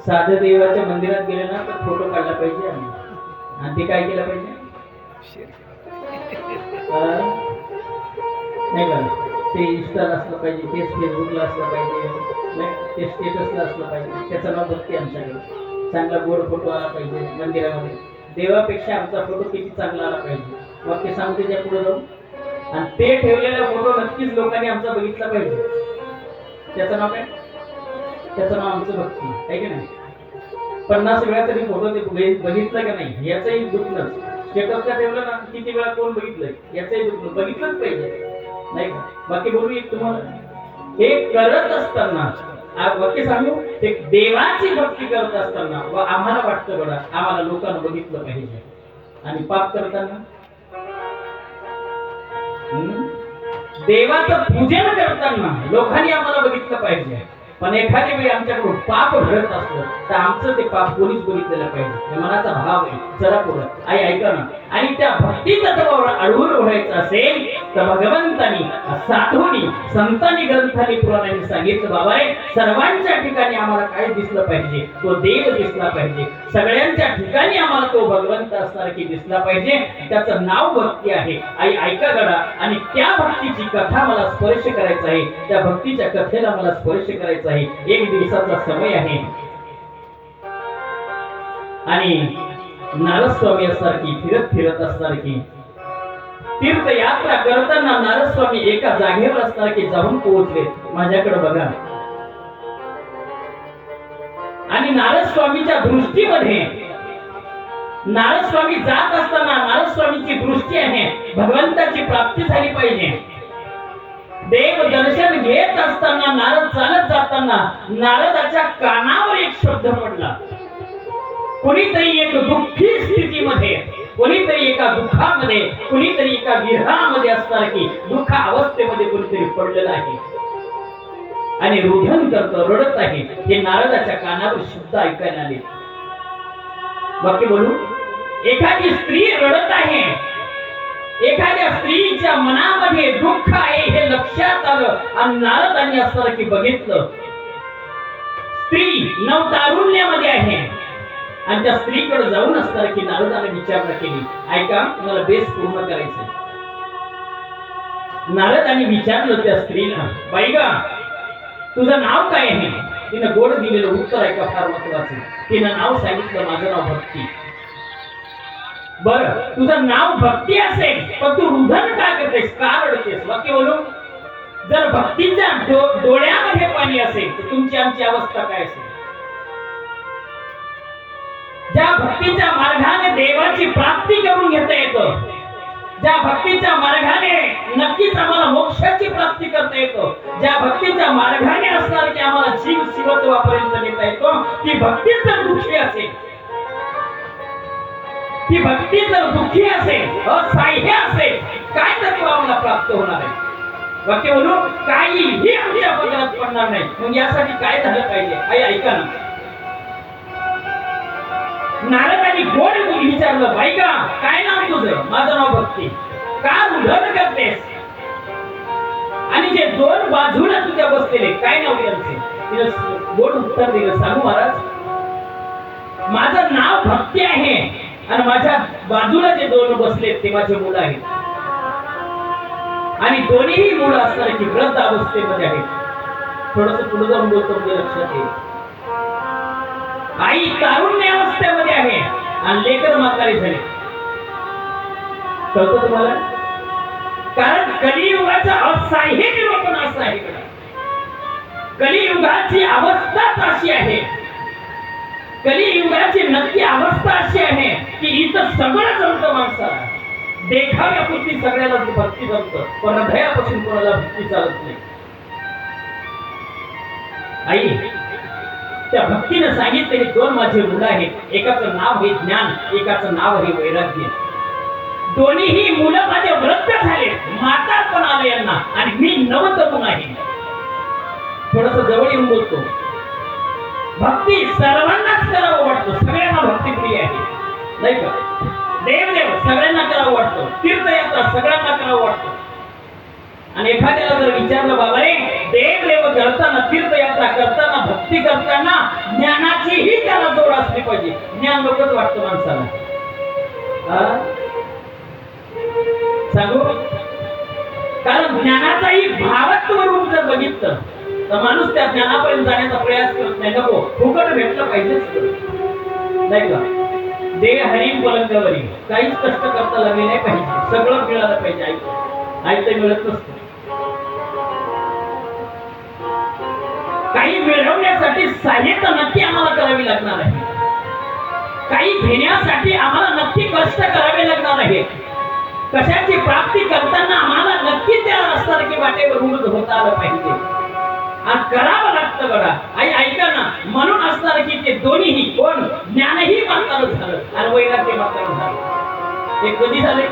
साध्या देवाच्या मंदिरात गेले ना तर फोटो काढला पाहिजे आम्ही. आणि ते काय केलं पाहिजे नाही का? ते इंस्टाला असलं पाहिजे, तेच फेसबुकला असलं पाहिजे, ते स्टेटसला असलं पाहिजे. त्याचं नाव भक्ती आमच्याकडे. चांगला गोड फोटो आला पाहिजे मंदिरामध्ये. देवापेक्षा आमचा फोटो किती चांगला आला पाहिजे. मग ते सांगते त्या पुढे जाऊन आणि ते ठेवलेला फोटो नक्कीच लोकांनी आमचा बघितला पाहिजे. त्याचं नाव काय? त्याचं नाव आमचं भक्ती आहे की नाही? 50 वेळा तरी फोटो ते बघितलं का नाही याचंही दुखणं. स्टेटसला ठेवलं ना किती वेळा कोण बघितलंय याचंही दुखणं. बघितलंच पाहिजे नाही का? बाकी बोलू तुम्हाला हे करत असताना बाकी सांगू ते देवाची भक्ती करत असताना व आम्हाला वाटतं बघा आम्हाला लोकांना बघितलं पाहिजे. आणि पाप करताना देवाचं पूजन करताना लोकांनी आम्हाला बघितलं पाहिजे. पण एखाद्या वेळी आमच्याकडून पाप घडत असलं तर आमचं ते पाप कोणीच बघितलेलं पाहिजे. मनाचा भाव आहे. जरा पुढं ऐका ना. आणि त्या भक्ती तत्वावर आढळून व्हायचं असेल तर भगवंतानी साधूनी संतांनी ग्रंथांनी पुराणांनी सांगितलं बाबा रे सर्वांच्या ठिकाणी आम्हाला काय दिसलं पाहिजे तो देव दिसला पाहिजे. सगळ्यांच्या ठिकाणी आम्हाला तो भगवंत असणार की दिसला पाहिजे. त्याचं नाव भक्ती आहे. ऐका गडा. आणि त्या भक्तीची कथा मला स्पर्श करायचा आहे. त्या भक्तीच्या कथेला मला स्पर्श करायचा आहे. एक दिवसाचा समय आहे आणि नारद स्वामी असणार की फिरत असणार की तीर्थयात्रा करताना नारद स्वामी एका जागेवर असणार की जाऊन पोहोचले. माझ्याकडे बघा. आणि नारद स्वामीच्या दृष्टीमध्ये नारद स्वामी जात असताना नारद स्वामीची दृष्टी आहे भगवंताची प्राप्ती झाली पाहिजे. देव दर्शन घेत असताना नारद चालत जाताना नारदाच्या कानावर एक शब्द पडला. कोणीतरी एक दुःखी स्थितीमध्ये कोणीतरी एका दुःखामध्ये कोणीतरी एका विरहामध्ये असणार की दुःख अवस्थेमध्ये कोणीतरी पडलेलं आहे आणि रुदन करतो रडत आहे. हे नारदाच्या कानावर शब्द ऐकायला आले. बाकी बोलू एखादी स्त्री रडत आहे. एखाद्या स्त्रीच्या मनामध्ये दुःख आहे हे लक्षात आलं आणि नारदांनी असणार की बघितलं स्त्री नवतारुण्यामध्ये आहे आणि त्या स्त्रीकडे जाऊन असणार की नारदाने विचारणा केली. ऐका मला बेस पूर्ण करायचं. नारदांनी विचारलं त्या स्त्रीला बाई गा तुझं नाव काय आहे? तिनं गोड दिलेलं उत्तर ऐका फार महत्वाचं. तिनं नाव सांगितलं माझं नाव भक्ती. बरं तुझं नाव भक्ती असेल पण तू रुदन का करतेस का रडतेस? वाक्य बोलू. जर भक्तीच्या डोळ्यामध्ये पाणी असेल तर तुमची आमची अवस्था काय असेल? ज्या भक्तीच्या मार्गाने देवाची प्राप्ती करून घेता येतं ज्या भक्तीच्या मार्गाने नक्कीच आम्हाला मोक्षाची प्राप्ती करता येतो ज्या भक्तीच्या मार्गाने असणार की आम्हाला जीव शिवत्वापर्यंत नेता येतो ती भक्ती जर दुःखी असेल ती भक्ती जर दुःखी असेल असहाय्य असेल काय तत्व आम्हाला प्राप्त होणार आहे? वाक्य बोलू काहीही आमच्या पदरात पडणार नाही. मग यासाठी काय झालं पाहिजे? ऐका ना. नारदांनी गोड विचारलं बाई का काय नाव तुझं? माझं नाव भक्ती. का रुदन करतेस? आणि जे दोन बाजूला तुझ्या बसलेले काय नाव त्यांचे? तिने गोड उत्तर दिलं. सांगू महाराज भक्ती आहे आणि माझ्या बाजूला जे दोन बसलेत ते माझे मुलं आहेत आणि दोन्हीही मुलं असणारे की वृद्ध अवस्थेमध्ये आहेत. थोडस पुढे जाऊन बोलतो म्हणजे लक्षात येईल. आई तारुण्य अवस्थेमध्ये आहे आणि लेकर म्हातारी झाले. कळतं तुम्हाला? कारण कलियुगाचा असाह्य निरूपण असं आहे. कलियुगाची अवस्थाच अशी आहे. कलियुगाची नक्की अवस्था अशी आहे की इथं सगळं जमतं माणसाला. देखाव्यापुरती सगळ्याला भक्ती जमतं पण हृदयापासून कोणाला भक्ती चालत नाही. आई त्या भक्तीनं सांगितले हे दोन माझे मुलं आहेत. एकाचं नाव आहे ज्ञान, एकाचं नाव आहे वैराग्य. दोन्हीही मुलं माझे वृद्ध झाले, माता पण आले यांना आणि मी नवतरुण आहे. थोडस जवळ येऊन बोलतो. भक्ती सर्वांनाच करावं वाटतं, सगळ्यांना भक्ती प्रिय आहे नाही का? देवदेव सगळ्यांना करावं वाटतं, तीर्थयात्रा सगळ्यांना करावं वाटतं. आणि एखाद्याला जर विचारलं बाबा रे देवदेव करताना, तीर्थयात्रा करताना, भक्ती करताना ज्ञानाचीही त्याला जोड असली पाहिजे. ज्ञान नकोच वाटतं माणसाला. सांगू? कारण ज्ञानाचाही भावत्व रूप जर बघितलं तर माणूस त्या ज्ञानापर्यंत जाण्याचा प्रयास करत नाही. नको फुकट भेटलं पाहिजेच नाही का? देह हरिम पलंगावरी काहीच कष्ट करता लागले नाही पाहिजे, सगळं मिळालं पाहिजे. ऐकतं मिळत नसतं. काही मिळवण्यासाठी सहाय्यता नक्की आम्हाला करावी लागणार आहे. काही घेण्यासाठी आम्हाला नक्की कष्ट करावे लागणार आहे. कशाची प्राप्ती करताना आम्हाला नक्की त्या रस्त्यासारखी वाटेवर उभं होता आलं पाहिजे आणि करावं लागतं बघा. आई ऐका ना, म्हणून असणार की ते दोन्हीही कोण ज्ञानही म्हातारं झालं आणि वैराग्य म्हातारं झालं. ते कधी झाले?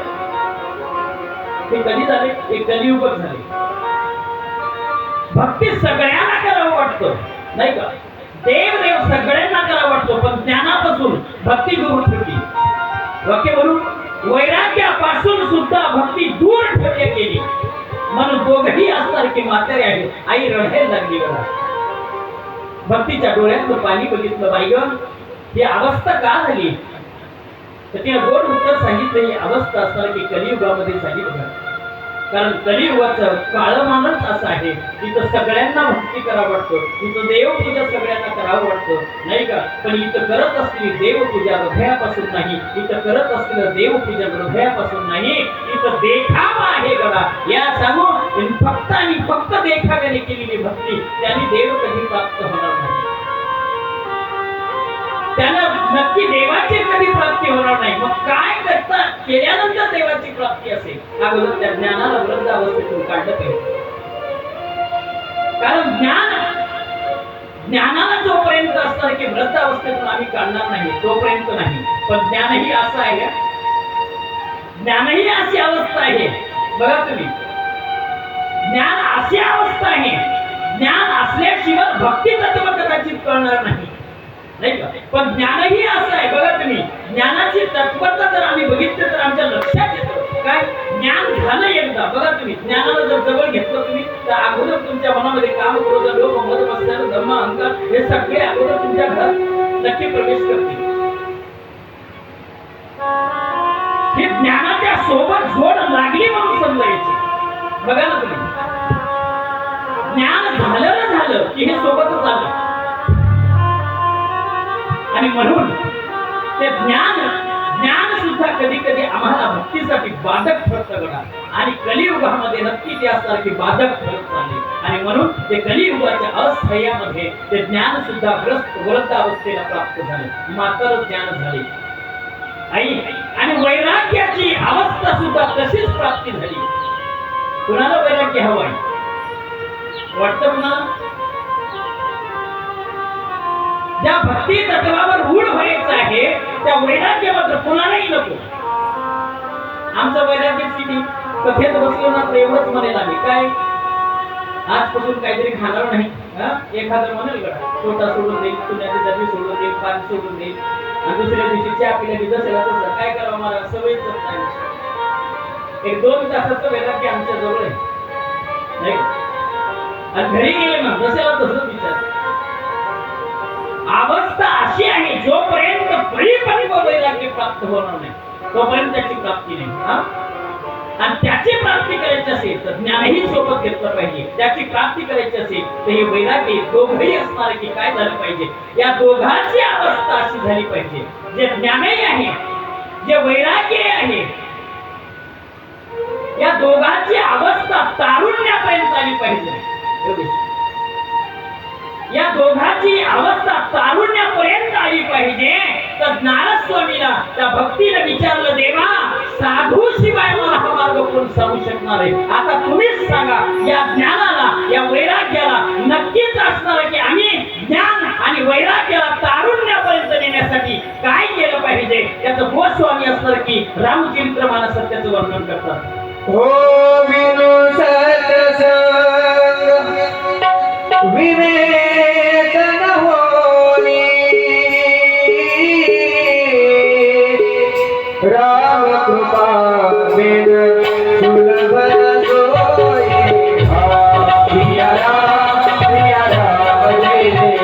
ते कधी झाले? ते कलियुगात झाले. भक्ती सगळ्यांना करावं वाटतं नाही का? देव सगळ्यांना करावं वाटतो पण ज्ञानापासून भक्ती दूर ठेवली. वाक्य म्हणून वैराग्यापासून सुद्धा भक्ती दूर ठेवली गेली. म्हणून दोघही असणार की म्हातारे आहे. आई रडायला लागली बघा. भक्तीच्या डोळ्यातलं पाणी बघितलं. बाई ग ही अवस्था का झाली? तर तिने दोन उत्तर सांगितलं. ही अवस्था असणार की कलियुगामध्ये झाली बघा. कारण कलियुगाचं काळमानच असं आहे. इथं सगळ्यांना भक्ती करावं वाटतं, इथं देवपूजा सगळ्यांना करावं वाटतं नाही का? पण इथं करत असलेली देवपूजा हृदयापासून नाही. इथं करत असलेलं देवपूजा हृदयापासून नाही. इथं देखावा आहे बघा. या सांगू फक्त आणि फक्त देखाव्याने केलेली भक्ती त्याने देव कधी प्राप्त होणार नाही. त्यानं नक्की देवाची कधी प्राप्ती होणार नाही. मग काय करता केल्यानंतर देवाची प्राप्ती असेल? अगोदर त्या ज्ञानाला वृद्ध अवस्थेतून काढलं पाहिजे. कारण ज्ञानाला जोपर्यंत असणार की वृद्ध अवस्थेतून आम्ही काढणार नाही तोपर्यंत नाही. पण ज्ञानही असं आहे, ज्ञानही अशी अवस्था आहे बघा तुम्ही. ज्ञान अशी अवस्था आहे, ज्ञान असल्याशिवाय भक्ती तत्व कदाचित कळणार नाही नाही का? पण ज्ञानही असं आहे बघा तुम्ही. ज्ञानाची तत्परता जर आम्ही बघितली तर आमच्या लक्षात येतं काय ज्ञान झालं एकदा बघा तुम्ही. ज्ञानाला जर जवळ घेतलं तुम्ही तर अगोदर तुमच्या मनामध्ये काम क्रोध लोभ मद मत्सर धम्म अहंकार हे सगळे अगोदर तुमच्या घरात नक्की प्रवेश करतील. हे ज्ञानाच्या सोबत जोड लागली म्हणून समजायची बघा ना तुम्ही. ज्ञान झालं की हे सोबतच आलं. आणि म्हणून ते ज्ञान सुद्धा कधी कधी आम्हाला भक्तीसाठी बाधक ठरतं बघा. आणि कलियुगामध्ये नक्की ते असणार की बाधक ठरत चालले. आणि म्हणून ते कलियुगाच्या अस्थायामध्ये ते ज्ञान सुद्धा वृद्ध अवस्थेला प्राप्त झाले, मात्र ज्ञान झाले. आई आणि वैराग्याची अवस्था सुद्धा तशीच प्राप्ती झाली. कुणाला वैराग्य हवं आहे वाटतं? कुणाला ज्या भक्ती तत्वावर रूढ व्हायचं आहे त्या वैराग्याबद्दल कुणालाही नको. आमचं वैराग्य किती कथेत बसलो ना तर एवढंच म्हणेल आम्ही काय आजपासून काहीतरी खाणार नाही. एखादं म्हणेल गडा छोटा सोडून देईल, चुन्याची डबी सोडून देईल, पान सोडून देईल आणि दुसऱ्या दिवशी चहा पिल्याने जसेला तसं काय करावं मला सवयच नाही. 1-2 तासाचं वैराग्य आमच्या जवळ आहे नाही. आणि घरी गेले ना जसेला तसं विचार. अवस्था अशी आहे जोपर्यंत परिपक्व प्राप्त होणार नाही, तोपर्यंत त्याची प्राप्ती नाही. हा? आणि त्याची प्राप्ती करायची असेल तर ज्ञानही सोबत घेतलं पाहिजे. त्याची प्राप्ती करायची असेल तर हे वैराग्य दोघंही असणार की काय झालं पाहिजे, या दोघांची अवस्था अशी झाली पाहिजे, जे ज्ञानही आहे, जे वैराग्य आहे, या दोघांची अवस्था तारुण्यापर्यंत आली पाहिजे. या दोघांची अवस्था तारुण्यापर्यंत आली पाहिजे. तर नारद स्वामीला त्या भक्तीने विचारलं, देवा साधू शिवाय मला हा मार्ग कोण सांगू शकणार आहे? आता तुम्हीच सांगा, या ज्ञानाला, या वैराग्याला नक्कीच असणार की आम्ही ज्ञान आणि वैराग्याला तारुण्यापर्यंत नेण्यासाठी काय केलं पाहिजे. त्याचं गोस्वामी असणार की रामचरित्र मानसात त्याचं वर्णन करतात. हो विनु सत्संग विवेक न होई, राम कृपा बिन सुलभ न सोई. सिया राम जय जय राम, सिया राम जय जय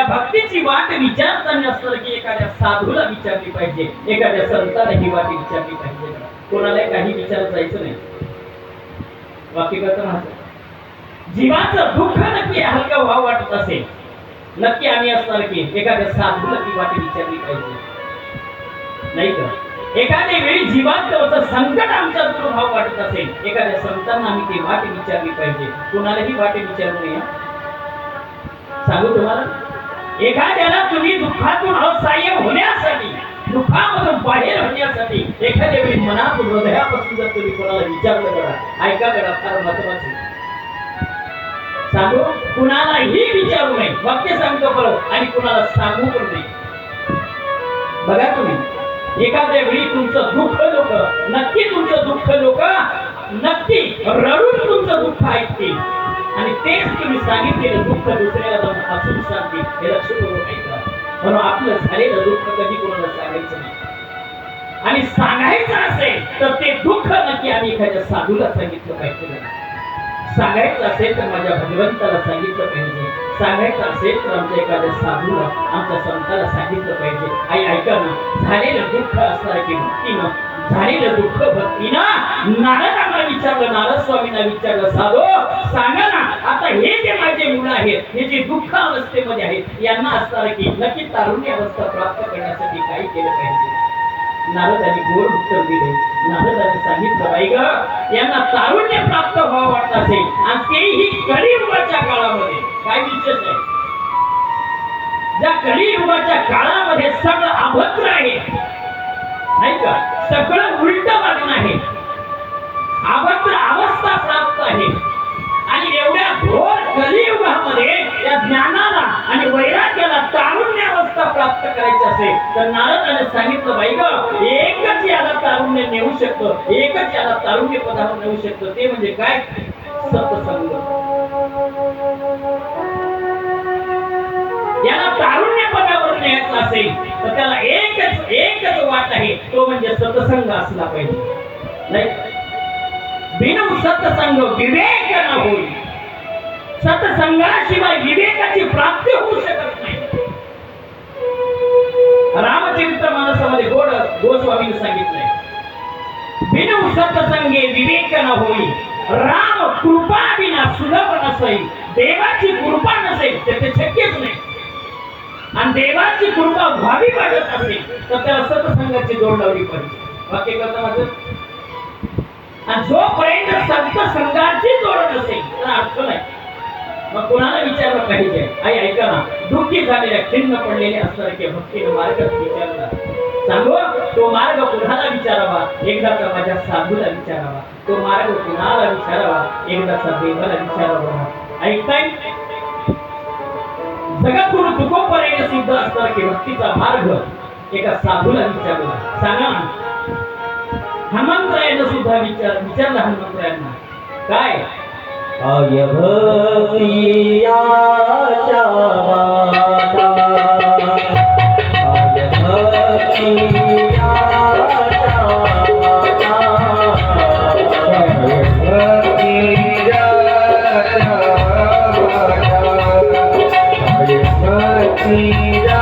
भक्तीची वाट विचारताना असलं की एखाद्या साधूला विचारली पाहिजे, एखाद्या संताला ही वाट विचारली पाहिजे. कोणाला काही विचारत जायचं नाही. वाक्य करताना जीवाचं दुःख नक्की हलकं व्हावं वाटत असेल, नक्की आम्ही असणार की एखाद्या साधूला ती वाट विचारली पाहिजे, नाही का? एखाद्या वेळी जीवाचं संकट आमच्या दूर व्हावं वाटत असेल, एखाद्या संतांना आम्ही ती वाट विचारली पाहिजे. कोणालाही वाट विचारू नये. सांगू तुम्हाला, एखाद्याला तुम्ही दुःखातून असहाय्य होण्यासाठी, दुःखामधून बाहेर होण्यासाठी एखाद्या वेळी मनातून हृदयापासून जर तुम्ही कोणाला विचारलं करा, ऐका करा, फार महत्वाचं. सांगू, कुणालाही विचारू नये. वाक्य सांगतो बरोबर, आणि कुणाला सांगू पण नाही. बघा तुम्ही, एखाद्या वेळी तुमचं दुःख लोक, नक्की तुमचं दुःख लोक नक्की रडून तुमचं दुःख ऐकतील, आणि तेच तुम्ही सांगितलेलं दुःख दुसऱ्याला जाऊन हसून सांगतील. हे लक्ष करून ऐका. म्हणून आपलं झालेलं दुःख कधी कोणाला सांगायचं नाही. आणि सांगायचं असेल तर ते दुःख नक्की आम्ही एखाद्या साधूला सांगितलं पाहिजे. सांगायचं असेल तर माझ्या भगवंताला सांगितलं पाहिजे. सांगायचं असेल तर आमच्या एखाद्या साधूला, आमच्या संताला सांगितलं पाहिजे. आई ऐका ना, झालेलं दुःख असणार की भक्तीनं, झालेलं दुःख भक्तीनं. नारदांना विचारलं, नारद स्वामींना विचारलं, साधो सांगा ना, आता हे जे माझे मुलं आहेत, हे जे दुःख अवस्थेमध्ये आहेत, यांना असणार की नक्की तारुण्य अवस्था प्राप्त करण्यासाठी काय केलं पाहिजे? नारदांनी गोड उत्तर दिले. नारदांनी सांगितलं, बाई ग, यांना तारुण्य प्राप्त व्हावं वाटत असेल, आणि तेही कलियुगाच्या काळामध्ये. काय विशेष आहे? ज्या कलियुगाच्या काळामध्ये सगळं अभद्र आहे, नाही का? सगळं उलट वागणं आहे, अभद्र अवस्था प्राप्त आहे. आणि एवढ्या घोर कलियुगामध्ये या ज्ञानाला आणि वैराग्याला तारुण्य अवस्था प्राप्त करायची असेल तर नारदाने सांगितलं, बाई ग, एकच याला तारुण्य नेऊ शकतं, एकच याला तारुण्य पदावर नेऊ शकतं. ते म्हणजे काय? सत्संग. याला तारुण्य पदावर न्यायचं असेल तर त्याला एकच वाट आहे, तो म्हणजे सत्संग असला पाहिजे. नाही, बिनु सत्संग विवेक न होई. सत्संगाशिवाय विवेकाची प्राप्ती होऊ शकत नाही. रामचरित्र मानसामध्ये गोस्वामीने सांगितलंय, बिनु सत्संगे विवेक न होई, राम कृपा विना सुलभ न नसेल, देवाची कृपा नसेल तर ते शक्यच नाही. आणि देवाची कृपा व्हावी वाटत असेल तर त्याला सत्संगाची जोड लावली पाहिजे. वाक्य करता माझं. आणि जोपर्यंत संत संघाची जोड नसेल तर अर्थ नाही. मग कुणाला विचारलं पाहिजे? आई ऐका ना, दुःखी झालेल्या खिन्न पडलेले असणारे भक्तीने मार्ग विचारला सांगू, तो मार्ग कुणाला विचारावा? एकदाचा माझ्या साधूला विचारावा. तो मार्ग कुणाला विचारावा? एकदाचा देवाला विचारावा. ऐकताय? जगद्गुरु तुकोपर्यंत सिद्ध असणार की भक्तीचा मार्ग एका साधूला विचारला. सांगा ना, हनुमंतरायानं सुद्धा विचारलं हनुमंतरायांना काय? आय भक्तियाच्या वाटा, आय भक्तियाच्या वाटा, आय भक्तियाच्या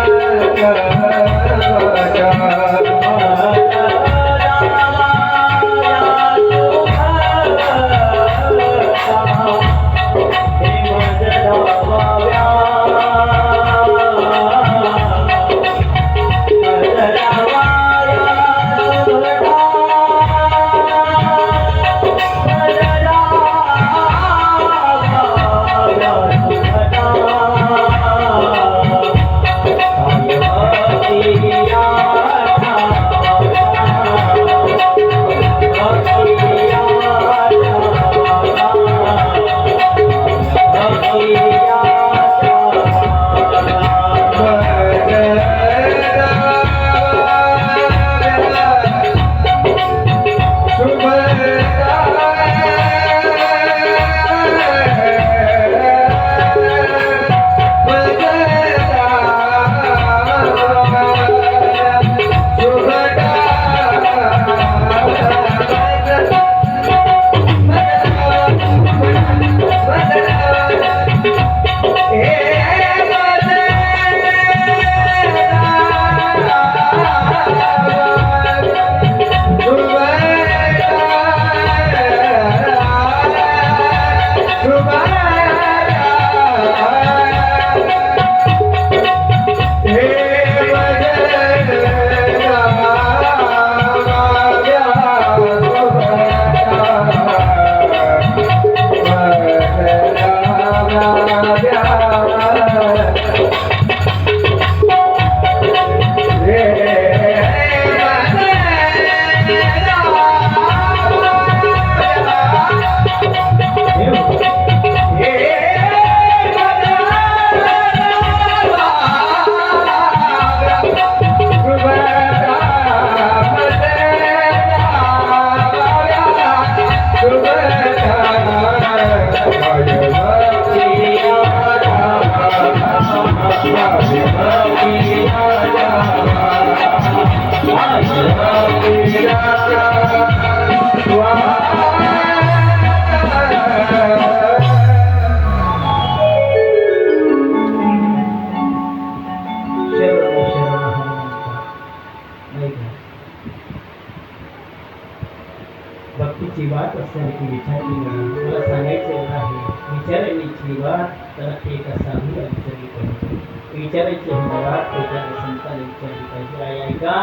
भक्तीची वाट असल्याने विचारली मला सांगायचं आहे. विचारण्याची वाट तर एका साधूला विचारली पाहिजे. विचारायची वाट एखाद्या संताला विचारली पाहिजे. आई ऐका,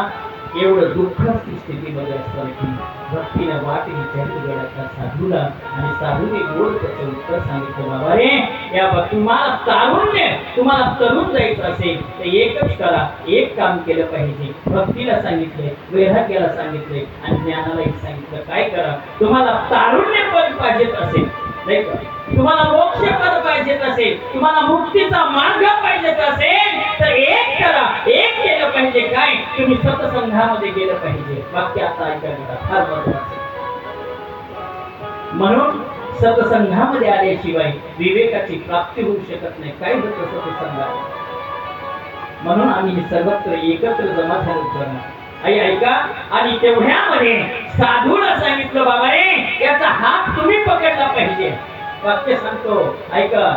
एवढं दुःखाची स्थितीमध्ये असताना की भक्तीने वाट विचारली गडाच्या साधूला आणि साधूने गोड त्याचं उत्तर सांगितलं, बाबा रे या तुम्हाला तारुण्य तुम्हाला तरुण जायचं असेल तर एकच करा, एक काम केलं पाहिजे. भक्तीला सांगितलंय, वैराग्याला सांगितलंय आणि ज्ञानालाही सांगितलं. काय करा? तुम्हाला तारुण्य पद पाहिजेत असेल नाही का, तुम्हाला मोक्ष पद पाहिजेत असेल, तुम्हाला मुक्तीचा मार्ग पाहिजेत असेल तर एक करा, एक केलं पाहिजे. काय? तुम्ही सत्संगामध्ये गेलं पाहिजे. वाक्य आता ऐका बघा, फार महत्वाचं. म्हणून सत्संगामध्ये आल्याशिवाय विवेकाची प्राप्ती होऊ शकत नाही. काय होतं सत्संगात? म्हणून आम्ही सर्वत्र एकत्र जमा झालो करणार. आई ऐका, आणि तेवढ्यामध्ये साधूला सांगितलं, बाबा रे याचा हात तुम्ही पकडला पाहिजे. वाक्य सांगतो ऐका.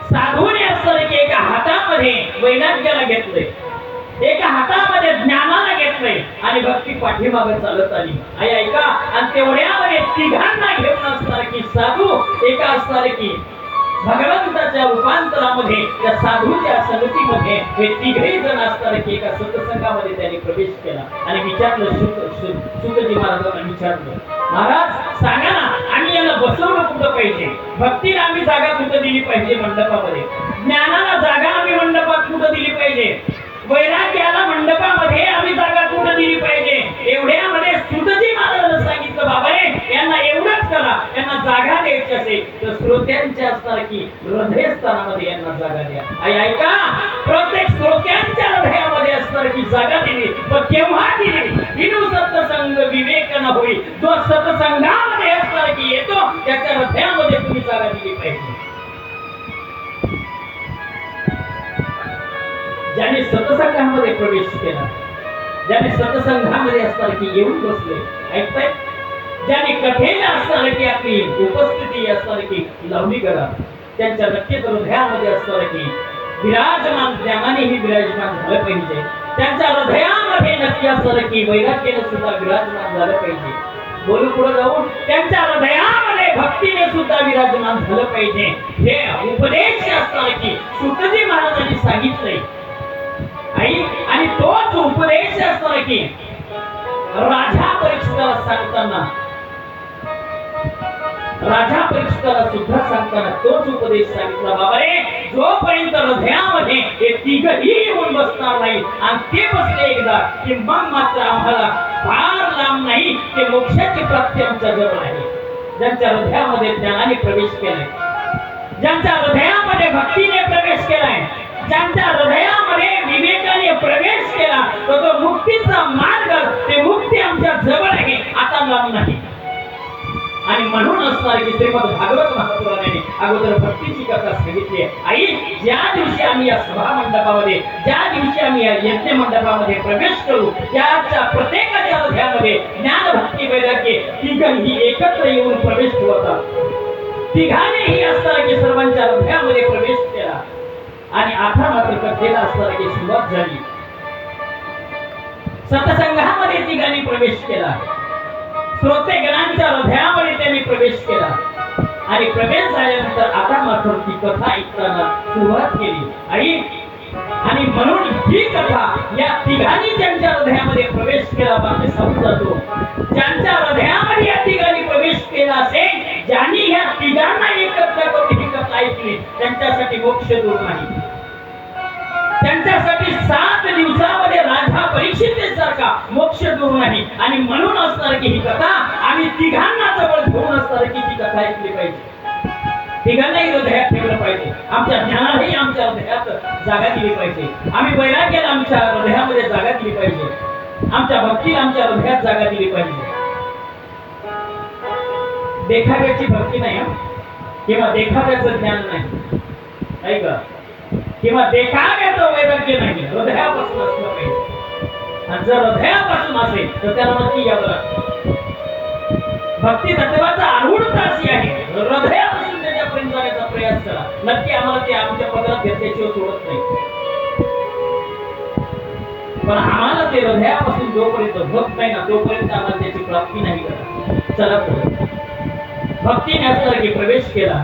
साधूने असं की एका हातामध्ये वैराग्याला घेतलंय, एका हातामध्ये ज्ञानाला घेतलंय आणि भक्ती पाठीमागे चालत आली. आई ऐका, आणि तेवढ्यामध्ये तिघांना घेऊन असणार की साधू एका असणार की भगवंताच्या रूपांतरामध्ये त्या साधूच्या संगतीमध्ये हे तिघही जण असणार की एका सत्संगामध्ये त्यांनी प्रवेश केला आणि विचारलं सुखजी महाराजांना विचारलं, महाराज सांगा ना, आम्ही याला बसवलं कुठं पाहिजे? भक्तीला आम्ही जागा कुठं दिली पाहिजे मंडपामध्ये? ज्ञानाला जागा आम्ही मंडपात कुठं दिली पाहिजे? वैराग्याला मंडपामध्ये आम्ही जागा कुठं दिली पाहिजे? एवढ्यामध्ये सुखजी महाराजांना सांगितलं, बाबा रे यांना एवढंच करा, यांना जागा द्यायची असेल तर श्रोत्यांच्या असणार की हृदयस्थानामध्ये यांना जागा द्या. आई ऐका, प्रत्येक श्रोत्यांच्या हृदयामध्ये असणार की जागा दिली, पण केव्हा दिली? विनु सत्संग विवेक न होई. जो सत्संगामध्ये असणार की येतो त्याच्या हृदयामध्ये तुम्ही जागा दिली पाहिजे. ज्याने सत्संगामध्ये प्रवेश केला, ज्याने सत्संगामध्ये असणार की येऊन बसले, ऐकताय, ज्याने कथेला असणार की आपली उपस्थिती असणार की लावली करा, त्यांच्या नक्कीच हृदयामध्ये असणार की विराजमान ज्ञानानेही विराजमान झालं पाहिजे. त्यांच्या हृदयामध्ये नक्की असणार की वैराग्याने सुद्धा विराजमान झालं पाहिजे. बोलू पुढे जाऊन त्यांच्या हृदयामध्ये भक्तीने सुद्धा विराजमान झालं पाहिजे. हे उपदेश असणार की सुखजी महाराजांनी सांगितलंय. आई आणि तोच उपदेश असणार की राजा परीक्षिताला सांगताना, राजा परीक्षिताला सुद्धा सांगताना तोच उपदेश सांगितला, बाबा रे जोपर्यंत हृदयामध्ये हे तिघही येऊन बसणार नाही आणि ते बसले एकदा की मग मात्र आम्हाला फार लांब नाही ते मोक्षाची प्राप्ती आमच्या जवळ आहे. ज्यांच्या हृदयामध्ये ज्ञानाने प्रवेश केलाय, ज्यांच्या हृदयामध्ये भक्तीने प्रवेश केलाय, ज्यांच्या हृदयामध्ये विवेकाने प्रवेश केला, तो मुक्तीचा मार्ग, ते मुक्ती आमच्या जवळ आहे, आता लांब नाही. आणि म्हणून असणार की श्रीमद भागवत महापुराणाने अगोदर भक्तीची कथा सांगितली आहे. आई, ज्या दिवशी आम्ही या सभा मंडपामध्ये, ज्या दिवशी आम्ही या यज्ञ मंडपामध्ये प्रवेश करू, त्याच्या प्रत्येकाच्या हृदयामध्ये ज्ञान भक्ती वैराग्य तिघही एकत्र येऊन प्रवेश होतात. तिघांनीही असणार की सर्वांच्या हृदयामध्ये प्रवेश केला आणि आता मात्र कथेला असणार की सुरुवात झाली. सत्संगामध्ये तिघांनी प्रवेश केला, श्रोते गणांच्या हृदयामध्ये त्यांनी प्रवेश केला आणि प्रवेश झाल्यानंतर आता मात्र ती कथा ऐकताना सुरुवात केली. आई, आणि म्हणून ही कथा या तिघांनी ज्यांच्या हृदयामध्ये प्रवेश केला बाकी समजून जातो. ज्यांच्या हृदयामध्ये या तिघांनी प्रवेश केला असेल, ज्यांनी या तिघांना एकत्र करून ही कथा ऐकली, त्यांच्यासाठी मोक्ष दूर नाही. त्यांच्यासाठी 7 दिवसामध्ये राजा परीक्षितेसारखा मोक्ष दूर नाही. आणि म्हणून असणार की ही कथा आम्ही तिघांना जवळ घेऊन असणार की ती कथा ऐकली पाहिजे, तिघांनाही हृदयात ठेवलं पाहिजे, आमच्या ज्ञानालाही आमच्या हृदयात जागा दिली पाहिजे, आम्ही वैराग्याला आमच्या हृदयामध्ये जागा दिली पाहिजे, आमच्या भक्तीला आमच्या हृदयात जागा दिली पाहिजे. देखाव्याची भक्ती नाही किंवा देखाव्याचं ज्ञान नाही का, किंवा देखाव्याचं वैराग्य नाही, हृदयापासून असलं पाहिजे. आणि जर हृदयापासून असेल तर त्याला नक्की यावं लागतं. भक्ती तत्वाचा आरूढता अशी आहे, हृदयापासून त्याच्यापर्यंत जाण्याचा प्रयास करा. नक्की आम्हाला ते आमच्या पदरात घेतल्याशिवाय सोडत नाही, पण आम्हाला ते हृदयापासून जोपर्यंत होत नाही ना तोपर्यंत आम्हाला त्याची प्राप्ती नाही करत. चला पुढे. भक्तीने असणार की प्रवेश केला,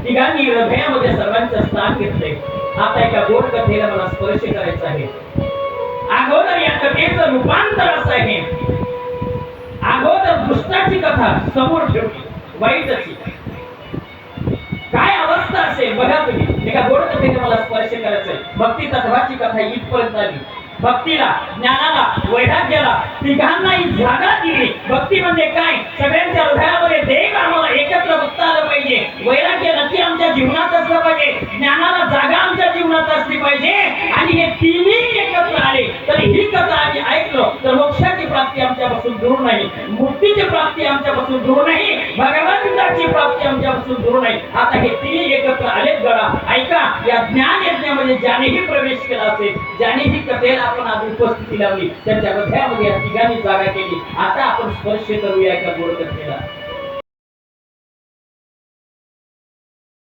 तिघांनी हृदयामध्ये सर्वांचं स्थान घेतलंय. आता एका गोड कथेला मला स्पर्श करायचा आहे. अगोदर या कथेचं रूपांतर असं आहे, अगोदर दुष्टाची कथा समोर ठेवली, वाईटाची काय अवस्था असेल बघा तुम्ही. एका गोड कथेने मला स्पर्श करायचा आहे. भक्ती तत्वाची कथा इथपर्यंत आली. भक्तीला, ज्ञानाला, वैराग्याला तिघांनाही जागा दिली. भक्ती म्हणजे काय? सगळ्यांच्या हृदयामध्ये देव आम्हाला एकत्र बघता आलं पाहिजे. वैराग्य नक्की आमच्या जीवनात असलं पाहिजे, ज्ञानाला जागा आमच्या जीवनात असली पाहिजे. आणि हे तिन्ही एकत्र आले तर ही कथा आम्ही ऐकलो तर मोक्षाची प्राप्ती आमच्यापासून दूर नाही, मुक्तीची प्राप्ती आमच्यापासून दूर नाही, भगवंताची प्राप्ती आमच्यापासून दूर नाही. आता हे तिन्ही एकत्र आलेत गडा. ऐका, या ज्ञान यज्ञामध्ये ज्यानेही प्रवेश केला असेल, ज्यानेही कथेला आपण आज उपस्थिती लावली, त्यांच्या हृदयामध्ये या तिघांनी जागा केली. आता आपण स्पर्श करूया एका गोड कथेला.